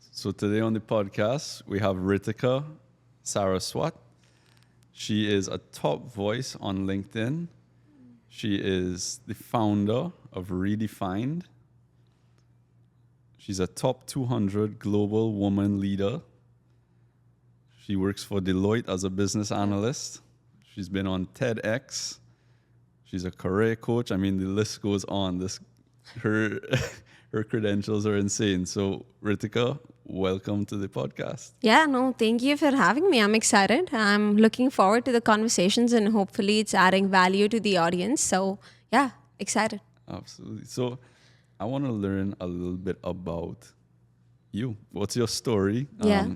So today on the podcast, we have Ritika Saraswat. She is a top voice on LinkedIn. She is the founder of Redefined. She's a top 200 global woman leader. She works for Deloitte as a business analyst. She's been on TEDx. She's a career coach. I mean, the list goes on. Her credentials are insane. So, Ritika, welcome to the podcast. Yeah, no, thank you for having me. I'm excited. I'm looking forward to the conversations and hopefully it's adding value to the audience. So, yeah, excited. Absolutely. So, I want to learn a little bit about you. What's your story? Yeah.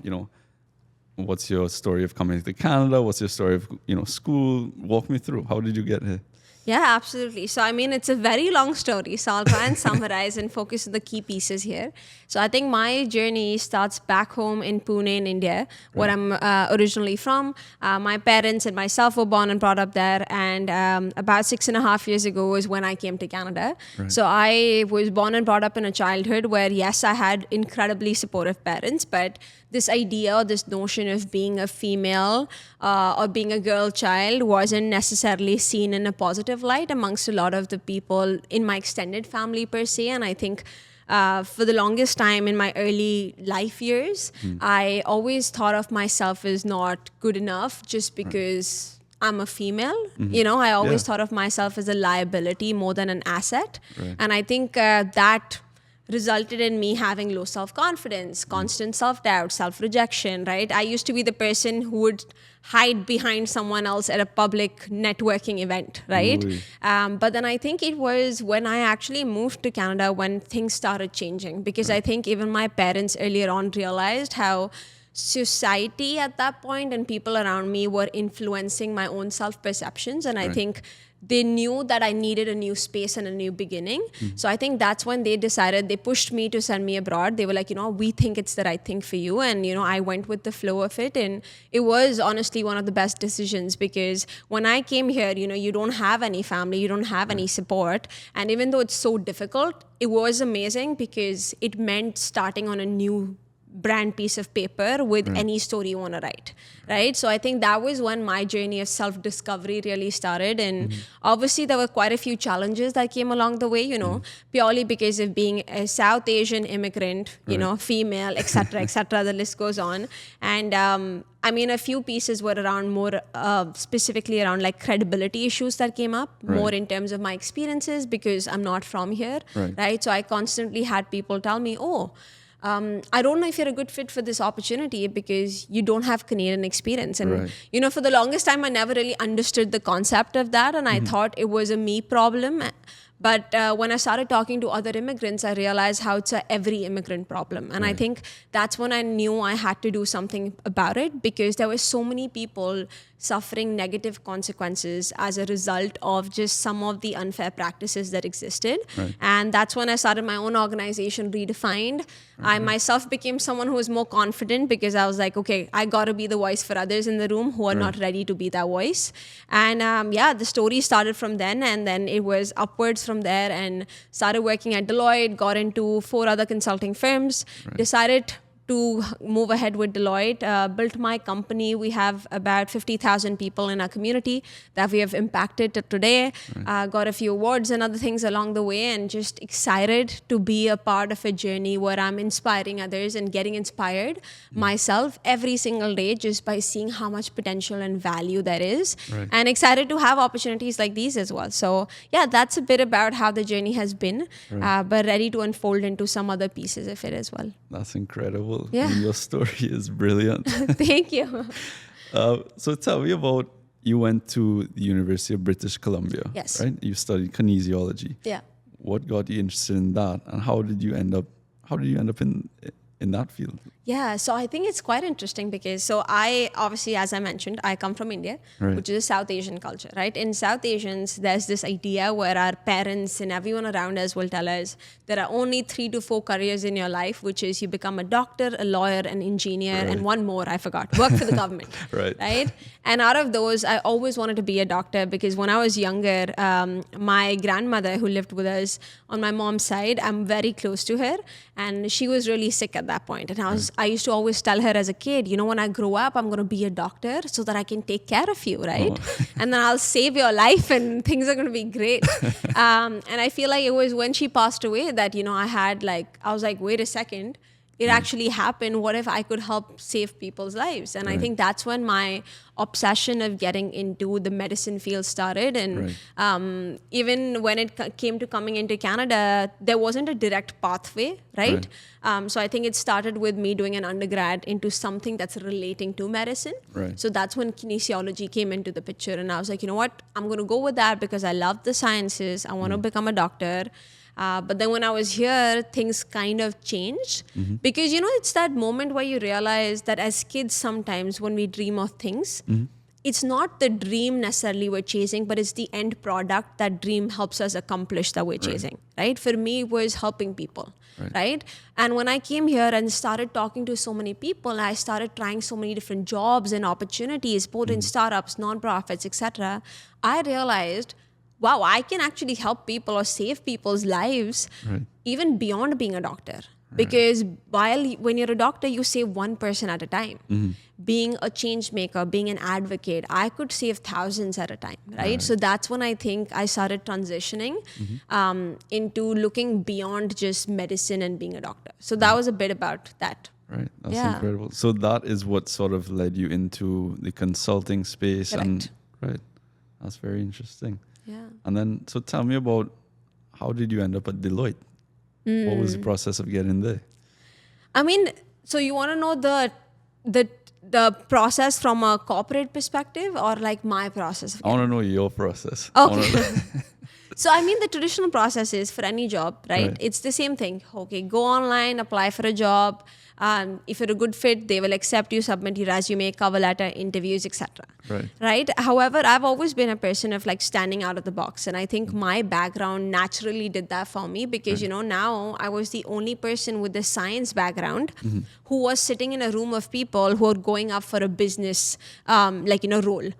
What's your story of coming to Canada? What's your story of, school? Walk me through. How did you get here? Yeah, absolutely. So, I mean, it's a very long story. So, I'll try and summarize and focus on the key pieces here. So, I think my journey starts back home in Pune, in India, where I'm originally from. My parents and myself were born and brought up there. And about 6.5 years ago is when I came to Canada. Right. So, I was born and brought up in a childhood where, yes, I had incredibly supportive parents, but this idea or this notion of being a female or being a girl child wasn't necessarily seen in a positive light amongst a lot of the people in my extended family per se. And I think for the longest time in my early life years, I always thought of myself as not good enough just because I'm a female. I always thought of myself as a liability more than an asset. Right. And I think that resulted in me having low self-confidence, constant self-doubt, self-rejection, right? I used to be the person who would hide behind someone else at a public networking event, right? But then I think it was when I actually moved to Canada when things started changing, because I think even my parents earlier on realized how society at that point and people around me were influencing my own self-perceptions. And I think they knew that I needed a new space and a new beginning. So I think that's when they pushed me to send me abroad. They were like, we think it's the right thing for you. And, I went with the flow of it. And it was honestly one of the best decisions, because when I came here, you don't have any family, you don't have any support. And even though it's so difficult, it was amazing because it meant starting on a new brand piece of paper with any story you want to write, right? So I think that was when my journey of self-discovery really started. And obviously there were quite a few challenges that came along the way, purely because of being a South Asian immigrant, female, etc., the list goes on. And a few pieces were around more specifically around like credibility issues that came up, more in terms of my experiences because I'm not from here, right? So I constantly had people tell me, I don't know if you're a good fit for this opportunity because you don't have Canadian experience. And, for the longest time, I never really understood the concept of that. And I thought it was a me problem. But when I started talking to other immigrants, I realized how it's a every immigrant problem. And I think that's when I knew I had to do something about it, because there were so many people suffering negative consequences as a result of just some of the unfair practices that existed. And that's when I started my own organization, Redefined. I myself became someone who was more confident because I was like, okay, I got to be the voice for others in the room who are not ready to be that voice. And the story started from then, and then it was upwards from there, and started working at Deloitte, got into 4 other consulting firms, decided to move ahead with Deloitte, built my company. We have about 50,000 people in our community that we have impacted to today. Got a few awards and other things along the way, and just excited to be a part of a journey where I'm inspiring others and getting inspired myself every single day just by seeing how much potential and value there is. And excited to have opportunities like these as well. So yeah, that's a bit about how the journey has been, but ready to unfold into some other pieces of it as well. That's incredible. Yeah. And your story is brilliant. Thank you. So tell me about, you went to the University of British Columbia, Yes. right? You studied kinesiology. Yeah. What got you interested in that, and how did you end up in that field? Yeah, so I think it's quite interesting because, I obviously, as I mentioned, I come from India, which is a South Asian culture, right? In South Asians, there's this idea where our parents and everyone around us will tell us there are only 3 to 4 careers in your life, which is you become a doctor, a lawyer, an engineer, and one more, I forgot, work for the government, right? And out of those, I always wanted to be a doctor because when I was younger, my grandmother who lived with us on my mom's side, I'm very close to her, and she was really sick at at that point. And I used to always tell her as a kid, when I grow up, I'm going to be a doctor so that I can take care of you, right? Oh. And then I'll save your life and things are going to be great. And I feel like it was when she passed away that, I was like, wait a second. It actually happened. What if I could help save people's lives? And I think that's when my obsession of getting into the medicine field started. And even when it came to coming into Canada, there wasn't a direct pathway, right? So I think it started with me doing an undergrad into something that's relating to medicine. Right. So that's when kinesiology came into the picture. And I was like, you know what? I'm going to go with that because I love the sciences. I want to become a doctor. But then when I was here, things kind of changed because, it's that moment where you realize that as kids, sometimes when we dream of things, it's not the dream necessarily we're chasing, but it's the end product that dream helps us accomplish that we're chasing, right? For me, it was helping people, right? And when I came here and started talking to so many people, I started trying so many different jobs and opportunities, both in startups, nonprofits, etc. I realized, wow, I can actually help people or save people's lives even beyond being a doctor. Because when you're a doctor, you save one person at a time. Being a change maker, being an advocate, I could save thousands at a time, right? So that's when I think I started transitioning into looking beyond just medicine and being a doctor. So that was a bit about that. Right. That's incredible. So that is what sort of led you into the consulting space. Correct. And that's very interesting. Yeah. And then, so tell me about how did you end up at Deloitte? What was the process of getting there? I mean, so you want to know the process from a corporate perspective or like my process? I want to know your process. Okay. So I mean, the traditional process is for any job, right? It's the same thing. Okay, go online, apply for a job. If you're a good fit, they will accept you, submit your resume, cover letter, interviews, etc. Right? However, I've always been a person of like standing out of the box. And I think my background naturally did that for me because, now I was the only person with the science background who was sitting in a room of people who are going up for a business, role.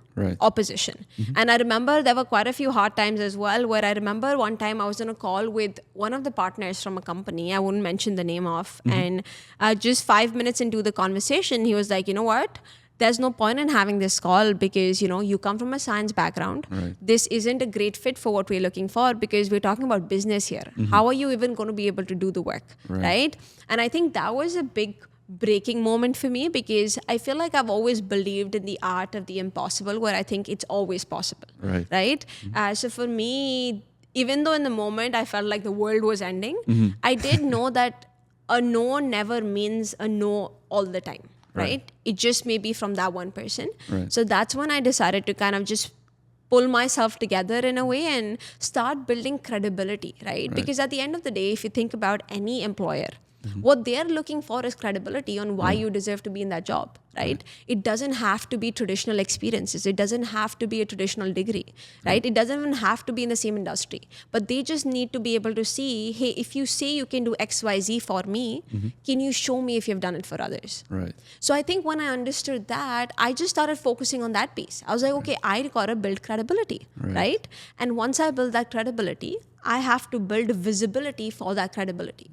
Or position. And I remember there were quite a few hard times as well, where I remember one time I was on a call with one of the partners from a company I wouldn't mention the name of. And just 5 minutes into the conversation, he was like, you know what? There's no point in having this call because, you come from a science background. This isn't a great fit for what we're looking for because we're talking about business here. How are you even going to be able to do the work? Right? And I think that was a big breaking moment for me because I feel like I've always believed in the art of the impossible where I think it's always possible. Right? So for me, even though in the moment I felt like the world was ending, I did know that a no never means a no all the time. Right? It just may be from that one person. So that's when I decided to kind of just pull myself together in a way and start building credibility, right? Because at the end of the day, if you think about any employer, what they're looking for is credibility on why you deserve to be in that job, right? It doesn't have to be traditional experiences. It doesn't have to be a traditional degree, right? It doesn't even have to be in the same industry. But they just need to be able to see, hey, if you say you can do X, Y, Z for me, can you show me if you've done it for others? So I think when I understood that, I just started focusing on that piece. I was like, okay, I gotta build credibility, right? And once I build that credibility, I have to build visibility for that credibility.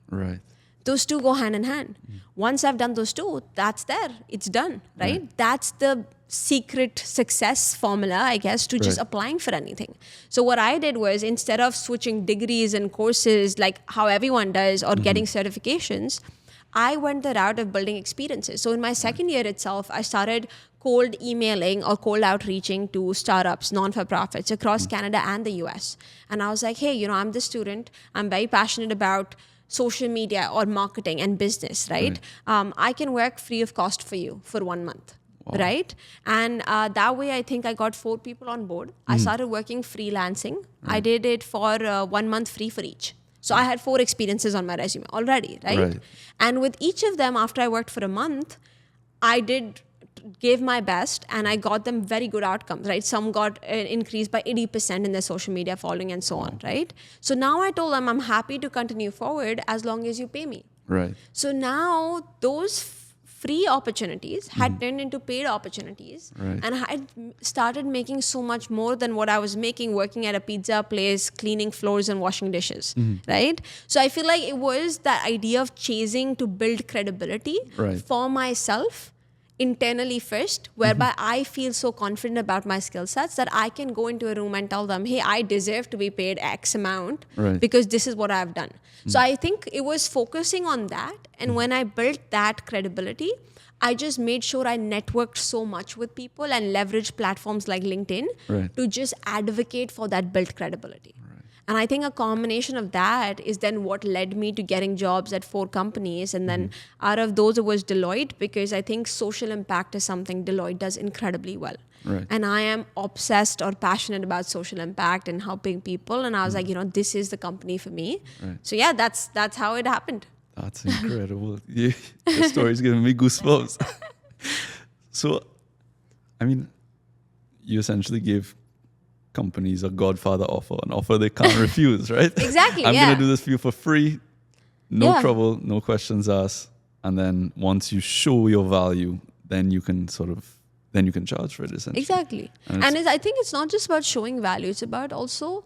Those two go hand in hand. Once I've done those two, that's there. It's done, right? That's the secret success formula, I guess, to just applying for anything. So what I did was instead of switching degrees and courses like how everyone does or getting certifications, I went the route of building experiences. So in my second year itself, I started cold emailing or cold outreaching to startups, non-for-profits across Canada and the US. And I was like, hey, I'm the student. I'm very passionate about social media or marketing and business, right? I can work free of cost for you for 1 month, right? And that way, I think I got 4 people on board. I started working freelancing. I did it for 1 month free for each. So I had 4 experiences on my resume already, right? And with each of them, after I worked for a month, I gave my best and I got them very good outcomes, right? Some got an increase by 80% in their social media following and so on, right? So now I told them I'm happy to continue forward as long as you pay me. So now those free opportunities had turned into paid opportunities, Right. and I had started making so much more than what I was making working at a pizza place, cleaning floors and washing dishes, right? So I feel like it was that idea of chasing to build credibility Right. for myself internally first, whereby I feel so confident about my skill sets that I can go into a room and tell them, hey, I deserve to be paid X amount Right. because this is what I've done. So I think it was focusing on that. And when I built that credibility, I just made sure I networked so much with people and leveraged platforms like LinkedIn Right. to just advocate for that built credibility. And I think a combination of that is then what led me to getting jobs at 4 companies. And then out of those, it was Deloitte, because I think social impact is something Deloitte does incredibly well. Right. And I am obsessed or passionate about social impact and helping people. And I was like, this is the company for me. Right. So yeah, that's how it happened. That's incredible. Yeah, the story's giving me goosebumps. So, I mean, you essentially gave companies a Godfather offer, an offer they can't refuse, right? Exactly, I'm yeah. going to do this for you for free, no Yeah. trouble, no questions asked. And then once you show your value, then you can charge for it, essentially. Exactly. And And I think it's not just about showing value, it's about also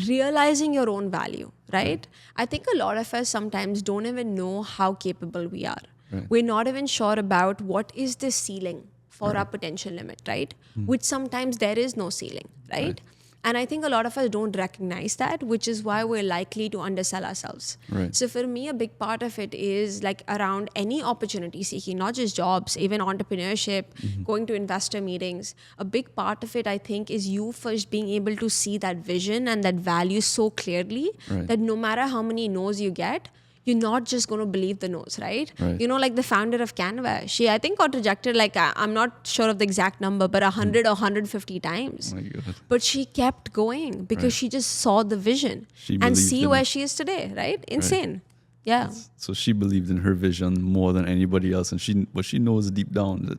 realizing your own value, right? I think a lot of us sometimes don't even know how capable we are. Right. We're not even sure about what is the ceiling for our potential limit, right? Which sometimes there is no ceiling, right? And I think a lot of us don't recognize that, which is why we're likely to undersell ourselves. Right. So for me, a big part of it is like around any opportunity seeking, not just jobs, even entrepreneurship, going to investor meetings. A big part of it, I think, is you first being able to see that vision and that value so clearly Right. that no matter how many no's you get, you're not just going to believe the no's, right? Right. Like the founder of Canva, she, I think, got rejected, like, I'm not sure of the exact number, but 100 or 150 times. Oh my God. But she kept going because she just saw the vision She and believed see in where it. she is today, right? Insane. Yeah. So she believed in her vision more than anybody else. And she knows deep down that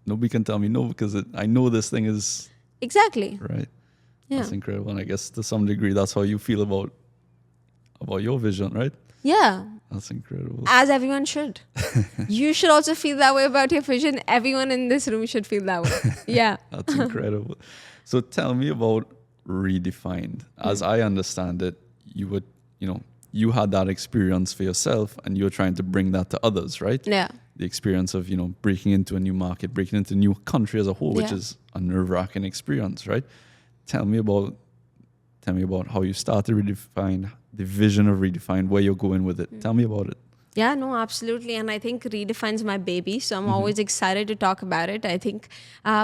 nobody can tell me no, because I know this thing is Exactly. right. Yeah. That's incredible. And I guess to some degree, that's how you feel about your vision, right? Yeah. That's incredible. As everyone should. You should also feel that way about your vision. Everyone in this room should feel that way. Yeah. That's incredible. So tell me about Redefined. As I understand it, you had that experience for yourself and you're trying to bring that to others, right? Yeah. The experience of, breaking into a new market, breaking into a new country as a whole, which Yeah. is a nerve-wracking experience, right? Tell me about how you started Redefine, the vision of Redefine, where you're going with it. Tell me about it. Yeah, no, absolutely. And I think Redefine's my baby. So I'm always excited to talk about it. I think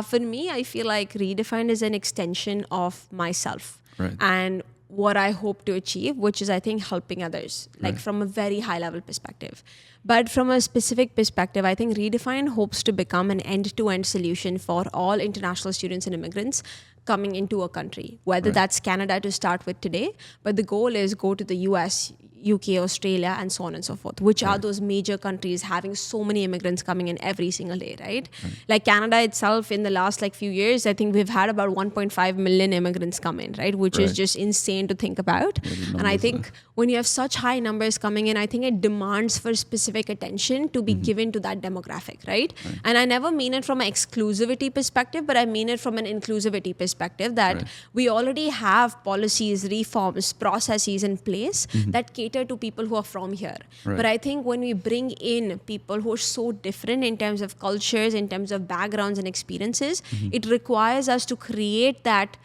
for me, I feel like Redefined is an extension of myself. Right. And what I hope to achieve, which is, I think, helping others, like Right. from a very high level perspective. But from a specific perspective, I think Redefine hopes to become an end-to-end solution for all international students and immigrants coming into a country, whether Right. that's Canada to start with today, but the goal is go to the US, UK, Australia, and so on and so forth, which are those major countries having so many immigrants coming in every single day, right? Like Canada itself, in the last few years, I think we've had about 1.5 million immigrants come in, right? Which is Right. just insane to think about. Yeah, the And I numbers think when you have such high numbers coming in, I think it demands for specific attention to be given to that demographic, right? And I never mean it from an exclusivity perspective, but I mean it from an inclusivity perspective that Right. we already have policies, reforms, processes in place that cater to people who are from here. Right. But I think when we bring in people who are so different in terms of cultures, in terms of backgrounds and experiences, it requires us to create that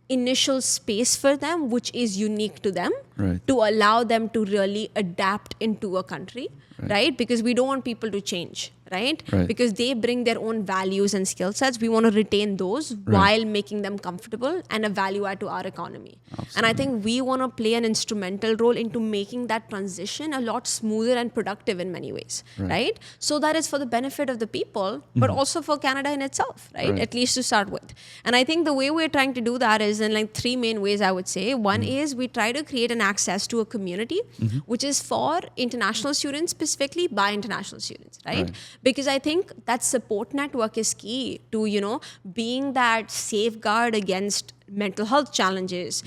initial space for them, which is unique to them, Right. to allow them to really adapt into a country, right? Because we don't want people to change, right? Right. Because they bring their own values and skill sets. We want to retain those while making them comfortable and a value add to our economy. And I think we want to play an instrumental role into making that transition a lot smoother and productive in many ways, right? So that is for the benefit of the people, but also for Canada in itself, right? At least to start with. And I think the way we're trying to do that is in 3 main ways, I would say. One is we try to create an access to a community, which is for international students, specifically by international students, right? Because I think that support network is key to, being that safeguard against mental health challenges,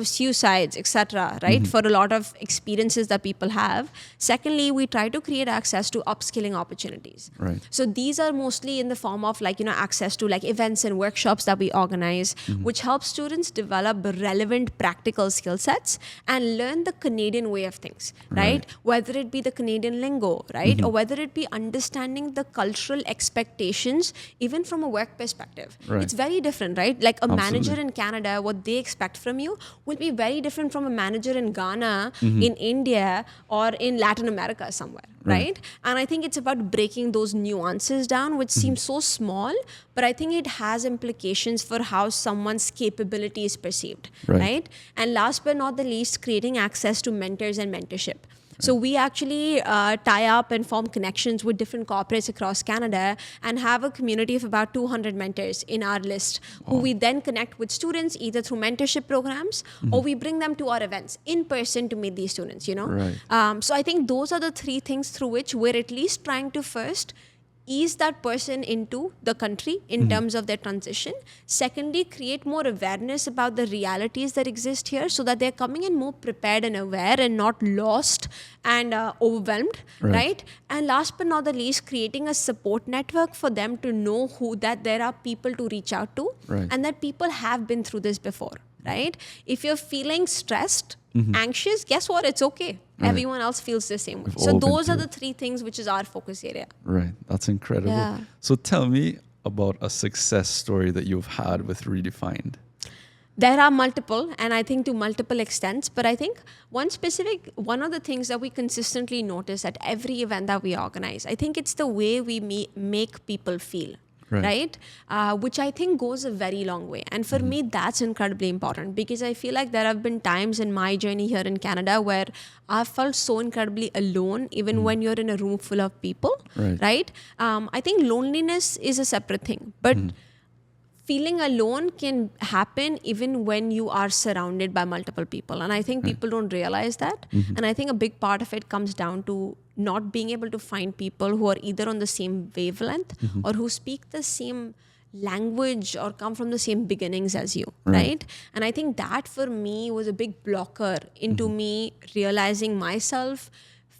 suicides, etc., right? For a lot of experiences that people have. Secondly, we try to create access to upskilling opportunities. Right. So these are mostly in the form of access to events and workshops that we organize, which help students develop relevant practical skill sets and learn the Canadian way of things, right? Whether it be the Canadian lingo, right? Or whether it be understanding the cultural expectations, even from a work perspective. Right. It's very different, right? Like a manager Absolutely. in Canada, what they expect from you will be very different from a manager in Ghana, in India, or in Latin America somewhere, right? And I think it's about breaking those nuances down, which seem so small, but I think it has implications for how someone's capability is perceived, right? And last but not the least, creating access to mentors and mentorship. So we actually tie up and form connections with different corporates across Canada and have a community of about 200 mentors in our list who we then connect with students either through mentorship programs or we bring them to our events in person to meet these students, So I think those are the three things through which we're at least trying to first ease that person into the country in terms of their transition. Secondly, create more awareness about the realities that exist here so that they're coming in more prepared and aware and not lost and overwhelmed, right? And last but not the least, creating a support network for them to know that there are people to reach out to and that people have been through this before, right? If you're feeling stressed, anxious, guess what? It's okay. Everyone else feels the same way. So those are the three things which is our focus area. Right. That's incredible. Yeah. So tell me about a success story that you've had with Redefined. There are multiple, and I think to multiple extents, but I think one of the things that we consistently notice at every event that we organize, I think it's the way we make people feel. Right? Which I think goes a very long way. And for me, that's incredibly important because I feel like there have been times in my journey here in Canada where I've felt so incredibly alone, even when you're in a room full of people, right? I think loneliness is a separate thing, but feeling alone can happen even when you are surrounded by multiple people. And I think people don't realize that. And I think a big part of it comes down to not being able to find people who are either on the same wavelength or who speak the same language or come from the same beginnings as you, right? And I think that for me was a big blocker into me realizing myself,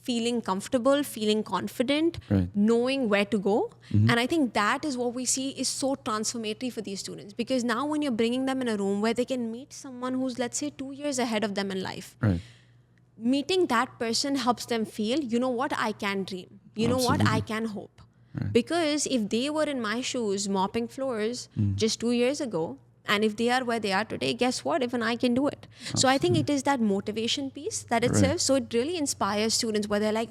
feeling comfortable, feeling confident, knowing where to go. And I think that is what we see is so transformative for these students because now when you're bringing them in a room where they can meet someone who's, let's say, 2 years ahead of them in life, meeting that person helps them feel, you know what, I can dream. You know what, I can hope. Because if they were in my shoes mopping floors just 2 years ago, and if they are where they are today, guess what? Even I can do it. So I think it is that motivation piece that it serves. So it really inspires students where they're like,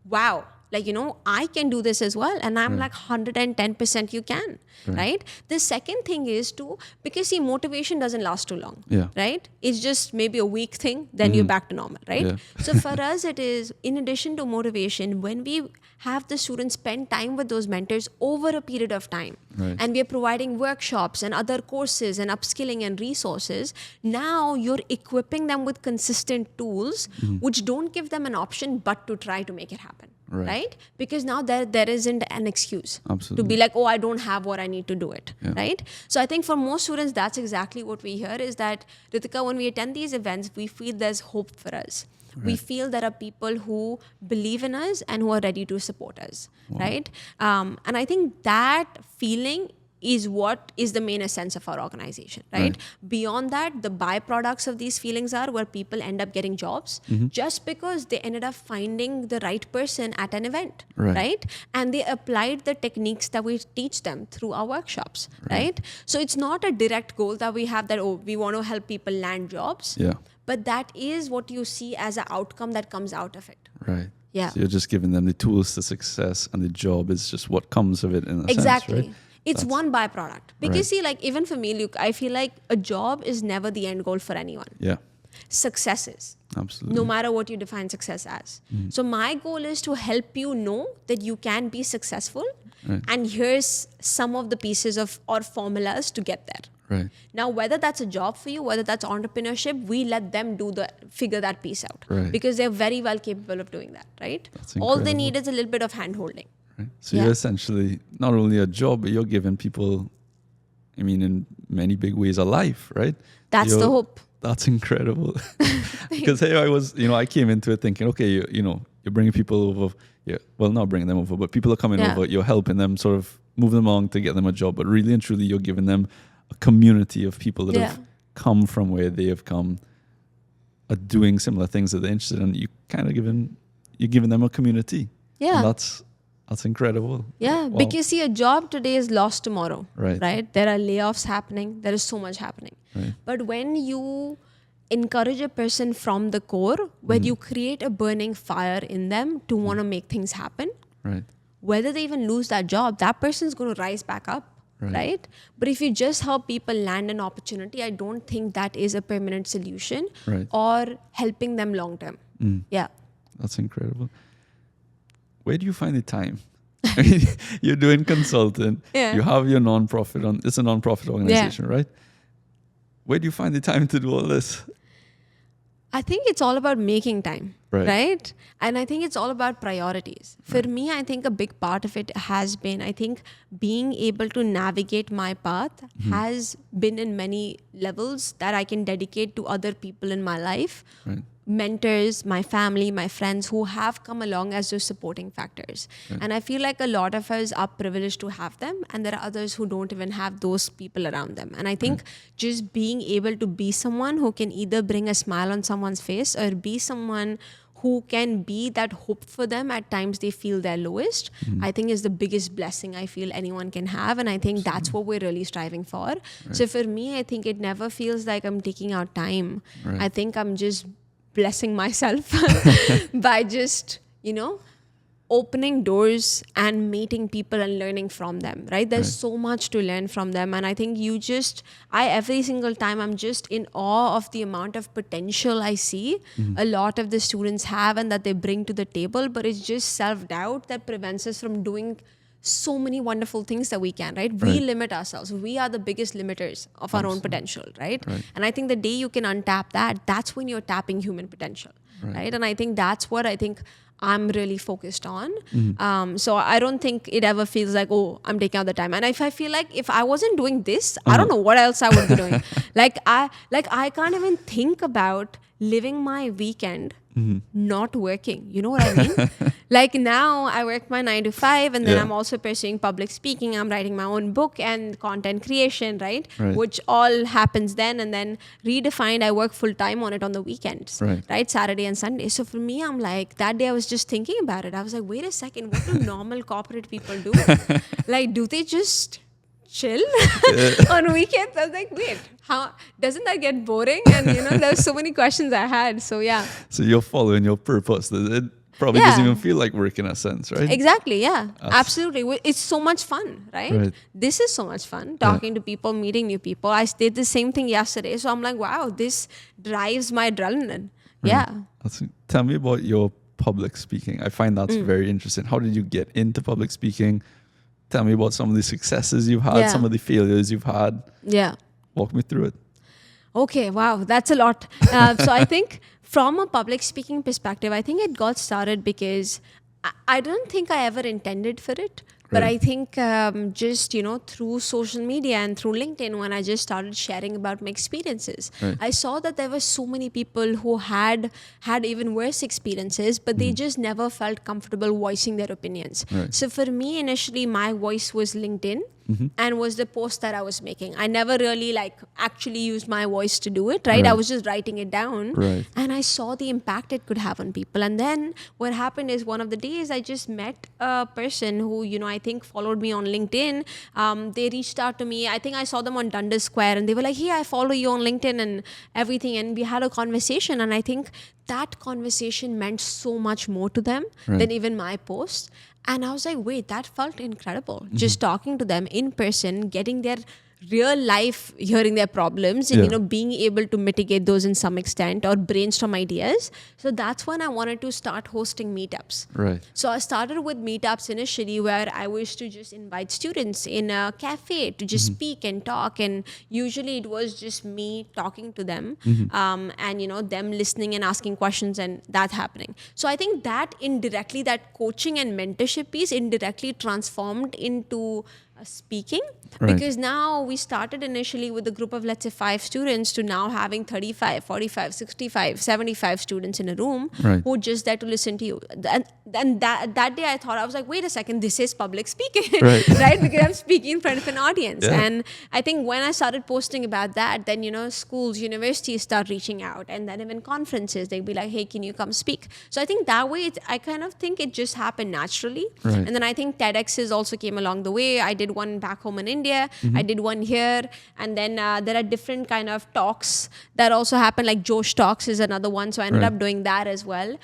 wow, I can do this as well. And I'm like 110% you can, right? The second thing is because see, motivation doesn't last too long, right? It's just maybe a week thing, then you're back to normal, right? So for us, it is, in addition to motivation, when we have the students spend time with those mentors over a period of time, and we are providing workshops and other courses and upskilling and resources, now you're equipping them with consistent tools, which don't give them an option but to try to make it happen. Right? Because now there isn't an excuse to be like, oh, I don't have what I need to do it, right? So I think for most students, that's exactly what we hear is that, Ritika, when we attend these events, we feel there's hope for us. We feel there are people who believe in us and who are ready to support us, right? And I think that feeling is what is the main essence of our organization, right? Beyond that, the byproducts of these feelings are where people end up getting jobs just because they ended up finding the right person at an event, right? And they applied the techniques that we teach them through our workshops, right? So it's not a direct goal that we have that, oh, we want to help people land jobs, but that is what you see as an outcome that comes out of it. Right. Yeah. So you're just giving them the tools to success and the job is just what comes of it in a sense, right? It's one byproduct. Because see, like even for me, Luke, I feel like a job is never the end goal for anyone. Yeah. Success is. Absolutely. No matter what you define success as. So my goal is to help you know that you can be successful. And here's some of the pieces of or formulas to get there. Right. Now, whether that's a job for you, whether that's entrepreneurship, we let them figure that piece out. Because they're very well capable of doing that, right? All they need is a little bit of hand holding. So you're essentially not only a job, but you're giving people I mean, in many big ways, a life, right? That's the hope. That's incredible. Because hey, I came into it thinking, okay, you're bringing people over. Yeah, well, not bringing them over, but people are coming over. You're helping them sort of move them along to get them a job. But really and truly, you're giving them a community of people that have come from where they have come, are doing similar things that they're interested in. You kind of you're giving them a community. Yeah, and that's incredible. Yeah, wow. Because see, a job today is lost tomorrow. Right. There are layoffs happening. There is so much happening. Right. But when you encourage a person from the core, when you create a burning fire in them to want to make things happen, right, whether they even lose that job, that person's going to rise back up. Right. But if you just help people land an opportunity, I don't think that is a permanent solution or helping them long term. Yeah. That's incredible. Where do you find the time? I mean, you're doing consulting. Yeah. You have your nonprofit it's a nonprofit organization, right? Where do you find the time to do all this? I think it's all about making time, right? And I think it's all about priorities. For me, I think a big part of it has been, I think being able to navigate my path has been in many levels that I can dedicate to other people in my life. Right. Mentors, my family, my friends who have come along as those supporting factors. And I feel like a lot of us are privileged to have them, and there are others who don't even have those people around them. And I think just being able to be someone who can either bring a smile on someone's face or be someone who can be that hope for them at times they feel their lowest, I think is the biggest blessing I feel anyone can have. And I think that's what we're really striving for. So for me, I think it never feels like I'm taking out time. I think I'm just blessing myself by just, opening doors and meeting people and learning from them, right? There's so much to learn from them. And I think every single time I'm just in awe of the amount of potential I see a lot of the students have and that they bring to the table, but it's just self-doubt that prevents us from doing so many wonderful things that we can, right? We limit ourselves. We are the biggest limiters of our own potential, right? And I think the day you can untap that, that's when you're tapping human potential, right? And I think that's what I think I'm really focused on. So I don't think it ever feels like, oh, I'm taking out the time. And if I feel like if I wasn't doing this, I don't know what else I would be doing. I can't even think about living my weekend not working. You know what I mean? Like now I work my 9 to 5 and then I'm also pursuing public speaking. I'm writing my own book and content creation, right? Which all happens then. And then Redefined, I work full time on it on the weekends, right? Saturday and Sunday. So for me, I'm like, that day I was just thinking about it. I was like, wait a second, what do normal corporate people do? Like, do they just chill on weekends? I was like, wait, how doesn't that get boring? And there's so many questions I had. So yeah. So you're following your purpose. It probably doesn't even feel like work in a sense, right? Exactly. Yeah. Absolutely. It's so much fun, right? This is so much fun. Talking to people, meeting new people. I did the same thing yesterday. So I'm like, wow, this drives my adrenaline. Yeah. Tell me about your public speaking. I find that's very interesting. How did you get into public speaking? Tell me about some of the successes you've had, some of the failures you've had. Yeah. Walk me through it. Okay, wow, that's a lot. So I think from a public speaking perspective, I think it got started because I don't think I ever intended for it. But I think just, through social media and through LinkedIn, when I just started sharing about my experiences, I saw that there were so many people who had even worse experiences, but they just never felt comfortable voicing their opinions. So for me, initially, my voice was LinkedIn. And was the post that I was making. I never really actually used my voice to do it, right? I was just writing it down. And I saw the impact it could have on people. And then what happened is one of the days I just met a person who, I think followed me on LinkedIn. They reached out to me. I think I saw them on Dundas Square and they were like, hey, I follow you on LinkedIn and everything. And we had a conversation. And I think that conversation meant so much more to them than even my post. And I was like, wait, that felt incredible. Just talking to them in person, getting their real life, hearing their problems and, being able to mitigate those in some extent or brainstorm ideas. So that's when I wanted to start hosting meetups. So I started with meetups initially where I used to just invite students in a cafe to just speak and talk. And usually it was just me talking to them and, them listening and asking questions and that happening. So I think that indirectly, that coaching and mentorship piece indirectly transformed into speaking, Right. because now we started initially with a group of, let's say, 5 students to now having 35, 45, 65, 75 students in a room Right. who are just there to listen to you. And that day I thought, I was like, wait a second, this is public speaking, Right. right? Because I'm speaking in front of an audience. Yeah. And I think when I started posting about that, then, schools, universities start reaching out, and then even conferences, they'd be like, hey, can you come speak? So I think that way, I kind of think it just happened naturally. Right. And then I think TEDx's also came along the way. I did one back home in India. I did one here. And then there are different kind of talks that also happen, like Josh Talks is another one. So I ended Right. up doing that as well.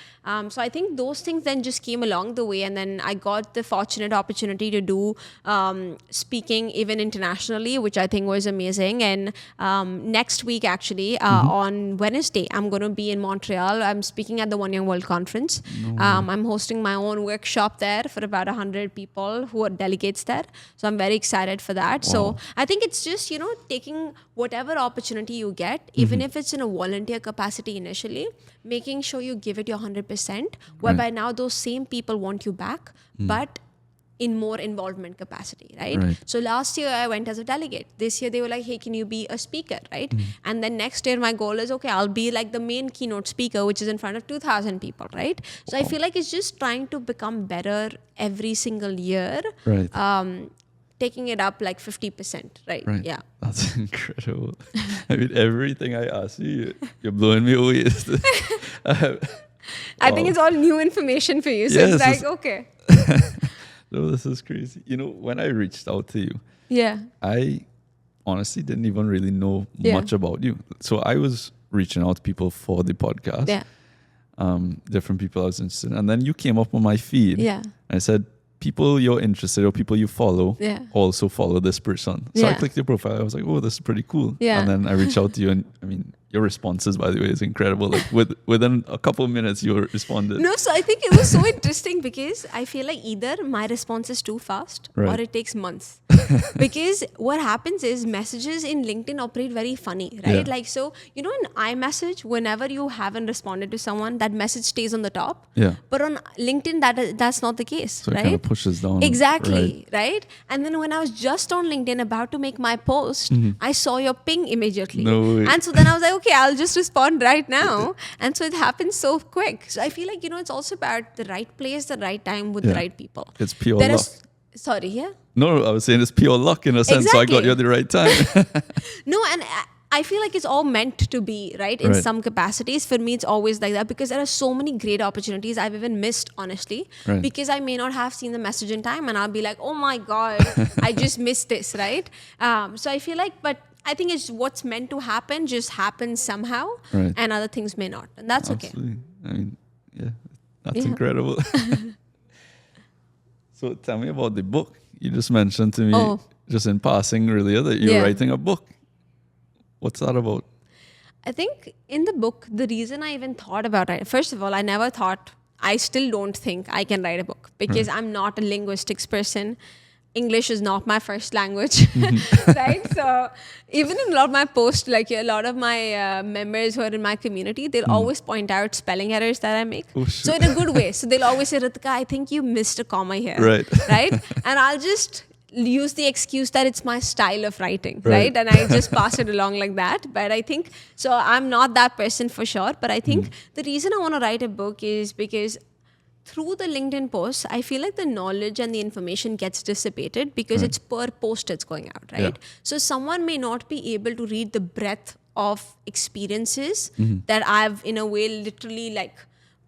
So I think those things then just came along the way. And then I got the fortunate opportunity to do speaking even internationally, which I think was amazing. And next week, actually, on Wednesday, I'm going to be in Montreal. I'm speaking at the One Young World Conference. I'm hosting my own workshop there for about 100 people who are delegates there. So I'm very excited for that. Wow. So I think it's just, taking whatever opportunity you get, even if it's in a volunteer capacity initially, making sure you give it your 100%, whereby now those same people want you back, but in more involvement capacity, right? So last year I went as a delegate. This year they were like, hey, can you be a speaker, right? And then next year my goal is, okay, I'll be like the main keynote speaker, which is in front of 2,000 people, right? So I feel like it's just trying to become better every single year. Right. Taking it up like 50%, right? Right. Yeah. That's incredible. I mean, everything I ask you, you're blowing me away. I think it's all new information for you. So Yes, it's like, it's- okay. No, this is crazy. When I reached out to you, Yeah. I honestly didn't even really know Yeah. much about you. So I was reaching out to people for the podcast. Yeah. Different people I was interested in. And then you came up on my feed. Yeah. I said, people you're interested or people you follow Yeah. also follow this person. So I Yeah. clicked your profile. I was like, oh, this is pretty cool. Yeah. And then I reached out to you, and I mean, your responses, by the way, is incredible. Like within a couple of minutes, you responded. No, so I think it was so interesting because I feel like either my response is too fast or Right. it takes months. Because what happens is messages in LinkedIn operate very funny, right? Yeah. Like, so, in iMessage, whenever you haven't responded to someone, that message stays on the top. Yeah. But on LinkedIn, that's not the case, So it right? kind of pushes down. Exactly, right? And then when I was just on LinkedIn about to make my post, I saw your ping immediately. No way. And so then I was like, okay, I'll just respond right now. And so it happens so quick. So I feel like, it's also about the right place, the right time with the Yeah. right people. It's pure There luck. is- Sorry, yeah? No, I was saying it's pure luck in a sense. So I got Exactly. you at the right time. No, and I feel like it's all meant to be, right? In Right. some capacities. For me, it's always like that because there are so many great opportunities I've even missed, honestly, Right. because I may not have seen the message in time and I'll be like, oh my God, I just missed this, right? So I feel like, but I think it's what's meant to happen just happens somehow, Right. and other things may not. And that's okay. Absolutely. I mean, yeah, that's Yeah. incredible. So tell me about the book. You just mentioned to me Oh. just in passing earlier that you're Yeah. writing a book. What's that about? I think in the book, the reason I even thought about it, first of all, I never thought, I still don't think I can write a book because I'm not a linguistics person. English is not my first language, right? So even in a lot of my posts, like a lot of my members who are in my community, they'll always point out spelling errors that I make. Oh, So shoot. in a good way. So they'll always say, Ritika, I think you missed a comma here. Right. Right? And I'll just use the excuse that it's my style of writing, Right. right? And I just pass it along like that. But I think, so I'm not that person for sure. But I think the reason I want to write a book is because through the LinkedIn posts, I feel like the knowledge and the information gets dissipated because it's per post it's going out, right? Yeah. So someone may not be able to read the breadth of experiences that I've in a way literally like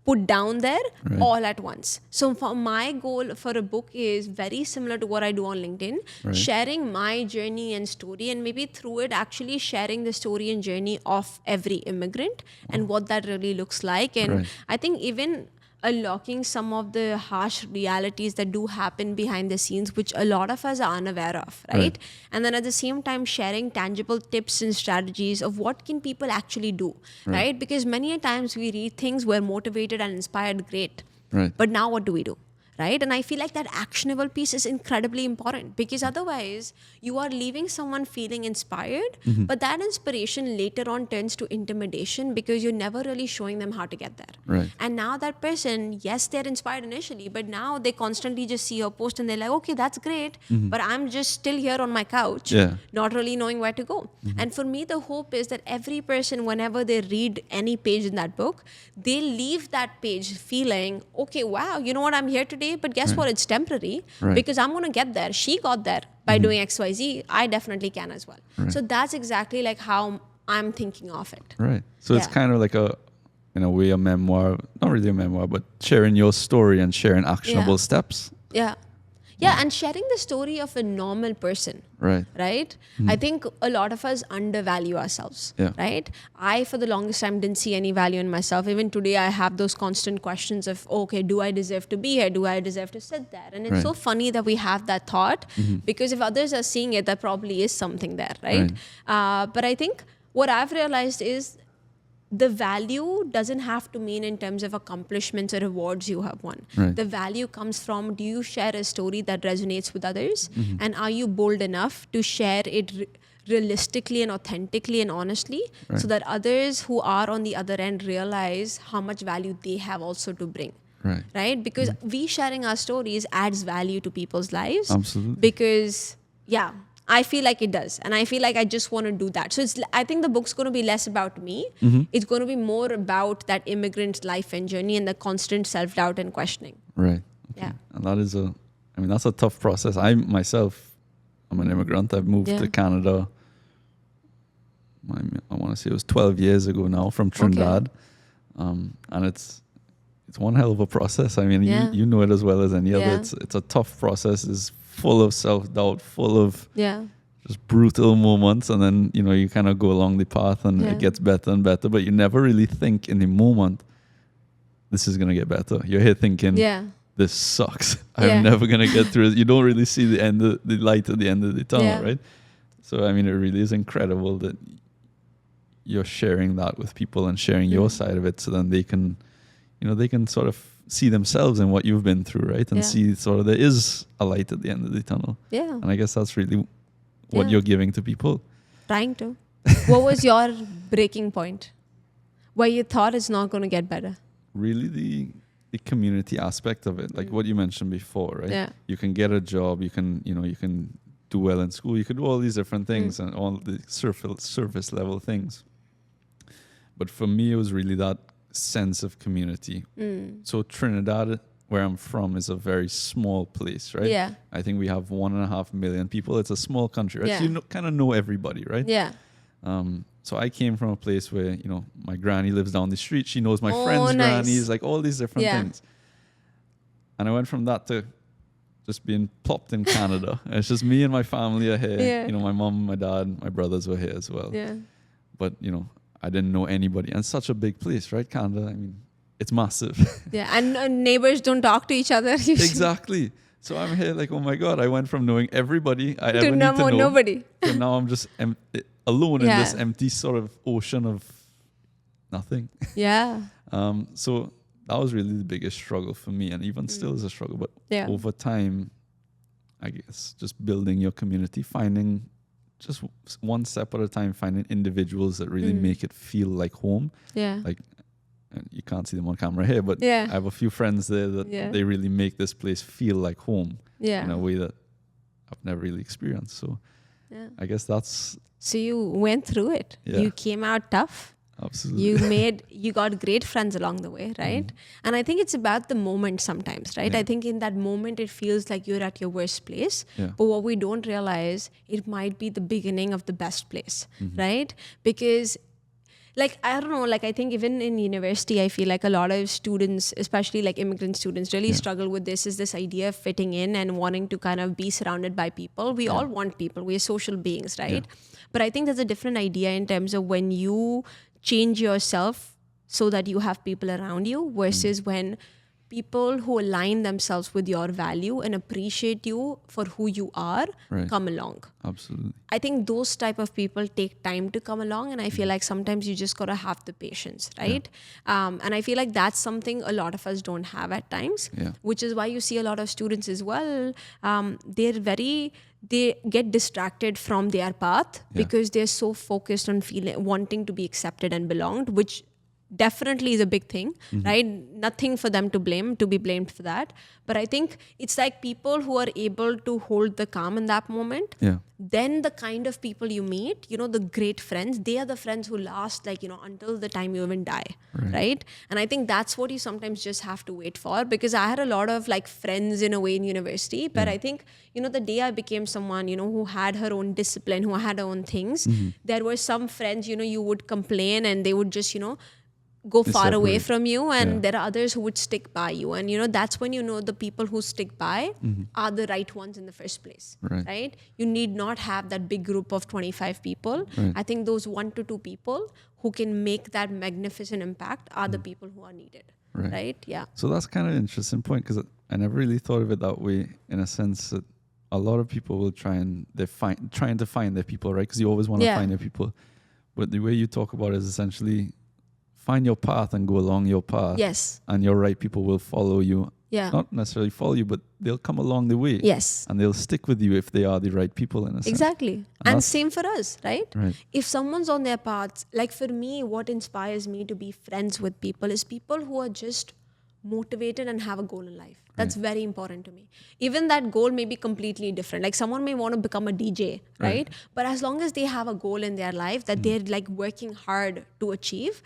put down there all at once. So for my goal for a book is very similar to what I do on LinkedIn, sharing my journey and story, and maybe through it actually sharing the story and journey of every immigrant and what that really looks like. And Right. I think even unlocking some of the harsh realities that do happen behind the scenes, which a lot of us are unaware of, right? And then at the same time, sharing tangible tips and strategies of what can people actually do, right? Because many a times we read things, we're motivated and inspired, great. Right. But now what do we do? right? And I feel like that actionable piece is incredibly important, because otherwise you are leaving someone feeling inspired, but that inspiration later on turns to intimidation because you're never really showing them how to get there. Right. And now that person, yes, they're inspired initially, but now they constantly just see your post and they're like, okay, that's great, but I'm just still here on my couch, not really knowing where to go. And for me, the hope is that every person, whenever they read any page in that book, they leave that page feeling, okay, wow, you know what, I'm here today, but guess what, it's temporary, because I'm going to get there. She got there by doing XYZ. I definitely can as well. So that's exactly like how I'm thinking of it. Right. So it's kind of like in a way, a memoir, not really a memoir, but sharing your story and sharing actionable steps. Yeah. Yeah, and sharing the story of a normal person. Right. Right? I think a lot of us undervalue ourselves. Right? I, for the longest time, didn't see any value in myself. Even today, I have those constant questions of, okay, do I deserve to be here? Do I deserve to sit there? And it's so funny that we have that thought, because if others are seeing it, there probably is something there, right? But I think what I've realized is the value doesn't have to mean in terms of accomplishments or rewards you have won. The value comes from, do you share a story that resonates with others? And are you bold enough to share it realistically and authentically and honestly, so that others who are on the other end realize how much value they have also to bring? Right? Because we sharing our stories adds value to people's lives. Absolutely. Because, I feel like it does. And I feel like I just want to do that. So I think the book's going to be less about me. It's going to be more about that immigrant's life and journey and the constant self-doubt and questioning. Right. Okay. Yeah. And that is that's a tough process. I'm an immigrant. I've moved to Canada. I want to say it was 12 years ago now, from Trinidad. And it's one hell of a process. I mean, you know it as well as any other. It's a tough process. It's full of self-doubt, full of just brutal moments, and then you kind of go along the path and it gets better and better, but you never really think in the moment this is going to get better. You're here thinking, this sucks. I'm never going to get through it. You don't really see the light at the end of the tunnel, right? So I mean, it really is incredible that you're sharing that with people and sharing your side of it, so then they can sort of see themselves in what you've been through, right? And see sort of there is a light at the end of the tunnel. Yeah. And I guess that's really what you're giving to people. Trying to. What was your breaking point where you thought it's not going to get better? Really the community aspect of it, like what you mentioned before, right? Yeah. You can get a job, you can do well in school, you can do all these different things and all the surface level things. But for me, it was really that sense of community. So Trinidad, where I'm from, is a very small place, right? Yeah. I think we have 1.5 million people. It's a small country, right? So you kind of know everybody, right? Yeah. So I came from a place where, my granny lives down the street. She knows my friends' grannies, like all these different things. And I went from that to just being plopped in Canada. And it's just me and my family are here. Yeah. My mom, my dad, my brothers were here as well. Yeah. But, I didn't know anybody. And such a big place, right? Canada, I mean, it's massive. Yeah, and neighbors don't talk to each other usually. Exactly. So I'm here like, oh my God, I went from knowing everybody I ever need to know. Nobody. So now I'm just alone in this empty sort of ocean of nothing. Yeah. So that was really the biggest struggle for me, and even still is a struggle. But over time, I guess, just building your community, finding just one step at a time, finding individuals that really make it feel like home. Yeah. Like, you can't see them on camera here, but I have a few friends there that they really make this place feel like home in a way that I've never really experienced. So I guess that's... So you went through it. Yeah. You came out tough. Absolutely. You got great friends along the way, right? And I think it's about the moment sometimes, right? I think in that moment, it feels like you're at your worst place. Yeah. But what we don't realize, it might be the beginning of the best place, right? Because I don't know, I think even in university, I feel like a lot of students, especially immigrant students, really struggle with is this idea of fitting in and wanting to kind of be surrounded by people. We all want people. We're social beings, right? Yeah. But I think there's a different idea in terms of when you change yourself so that you have people around you versus when people who align themselves with your value and appreciate you for who you are come along. Absolutely. I think those type of people take time to come along, and I feel like sometimes you just gotta have the patience, right? And I feel like that's something a lot of us don't have at times, which is why you see a lot of students as well. They get distracted from their path because they're so focused on wanting to be accepted and belonged, which definitely is a big thing, right? Nothing for them to be blamed for that. But I think it's like people who are able to hold the calm in that moment, then the kind of people you meet, the great friends, they are the friends who last until the time you even die, right? And I think that's what you sometimes just have to wait for, because I had a lot of friends in a way in university, but I think, the day I became someone, who had her own discipline, who had her own things, there were some friends, you would complain and they would just, go far away from you, and there are others who would stick by you, and that's when the people who stick by are the right ones in the first place, right? You need not have that big group of 25 people. I think those 1 to 2 people who can make that magnificent impact are the people who are needed, right? So that's kind of an interesting point, because I never really thought of it that way, in a sense that a lot of people will trying to find their people, right? Because you always want to find their people, but the way you talk about it is essentially find your path and go along your path. Yes. And your right people will follow you. Yeah. Not necessarily follow you, but they'll come along the way. Yes. And they'll stick with you if they are the right people, in a sense. Exactly. And same for us, right? Right. If someone's on their path, like for me, what inspires me to be friends with people is people who are just motivated and have a goal in life. That's very important to me. Even that goal may be completely different. Like someone may want to become a DJ, right? But as long as they have a goal in their life that they're working hard to achieve,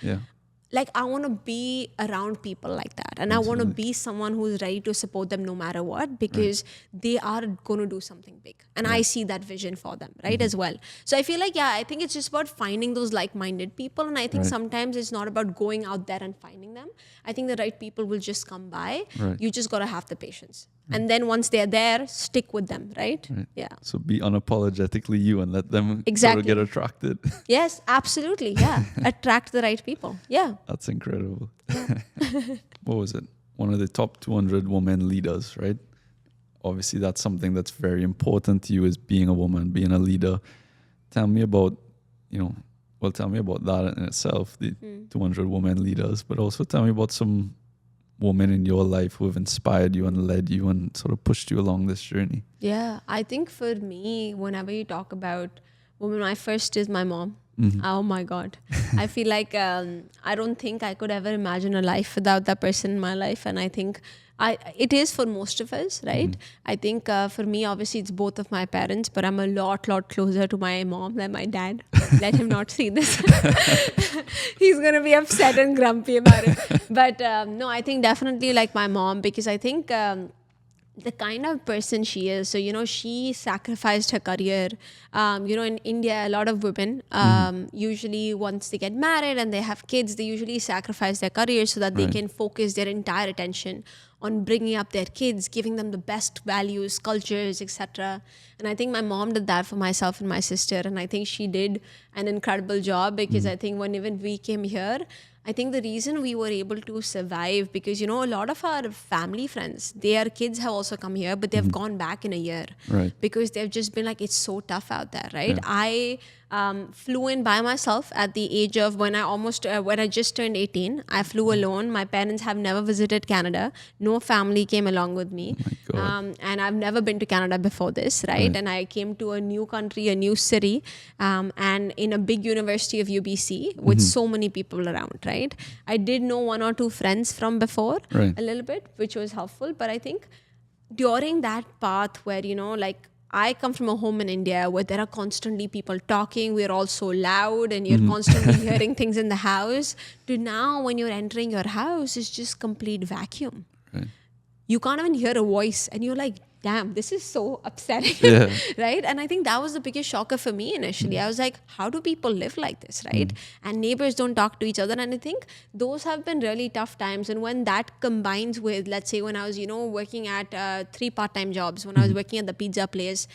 I want to be around people like that. And I want to be someone who's ready to support them no matter what, because they are going to do something big. And I see that vision for them, right, as well. So I feel I think it's just about finding those like-minded people. And I think sometimes it's not about going out there and finding them. I think the right people will just come by. You just got to have the patience. And then once they're there, stick with them, right? Yeah. So be unapologetically you and let them sort of get attracted. Yes, absolutely. Yeah. Attract the right people. Yeah. That's incredible. What was it? One of the top 200 women leaders, right? Obviously, that's something that's very important to you, is being a woman, being a leader. Tell me about, tell me about that in itself, the 200 women leaders, but also tell me about some women in your life who have inspired you and led you and sort of pushed you along this journey. Yeah, I think for me, whenever you talk about women, my first is my mom. Oh my God. I feel like I don't think I could ever imagine a life without that person in my life. And I think it is for most of us, right? I think for me, obviously, it's both of my parents, but I'm a lot closer to my mom than my dad. Let him not see this. He's going to be upset and grumpy about it. But no, I think definitely my mom, because I think the kind of person she is. So, she sacrificed her career. In India, a lot of women, usually once they get married and they have kids, they usually sacrifice their career so that they can focus their entire attention on bringing up their kids, giving them the best values, cultures, etc. And I think my mom did that for myself and my sister. And I think she did an incredible job, because I think when even we came here, I think the reason we were able to survive, because, a lot of our family friends, their kids have also come here, but they've gone back in a year. Because they've just been it's so tough out there, right? I flew in by myself at the age of when I just turned 18. I flew alone. My parents have never visited Canada. No family came along with me. And I've never been to Canada before this, right? And I came to a new country, a new city, and in a big university of UBC with so many people around, right? I did know 1 or 2 friends from before, a little bit, which was helpful. But I think during that path where, I come from a home in India where there are constantly people talking. We're all so loud and you're constantly hearing things in the house. To now, when you're entering your house, it's just complete vacuum. You can't even hear a voice. And you're like, damn, this is so upsetting, right? And I think that was the biggest shocker for me initially. I was like, how do people live like this, right? And neighbors don't talk to each other. And I think those have been really tough times. And when that combines with, let's say, when I was, working at 3 part-time jobs, when I was working at the pizza place,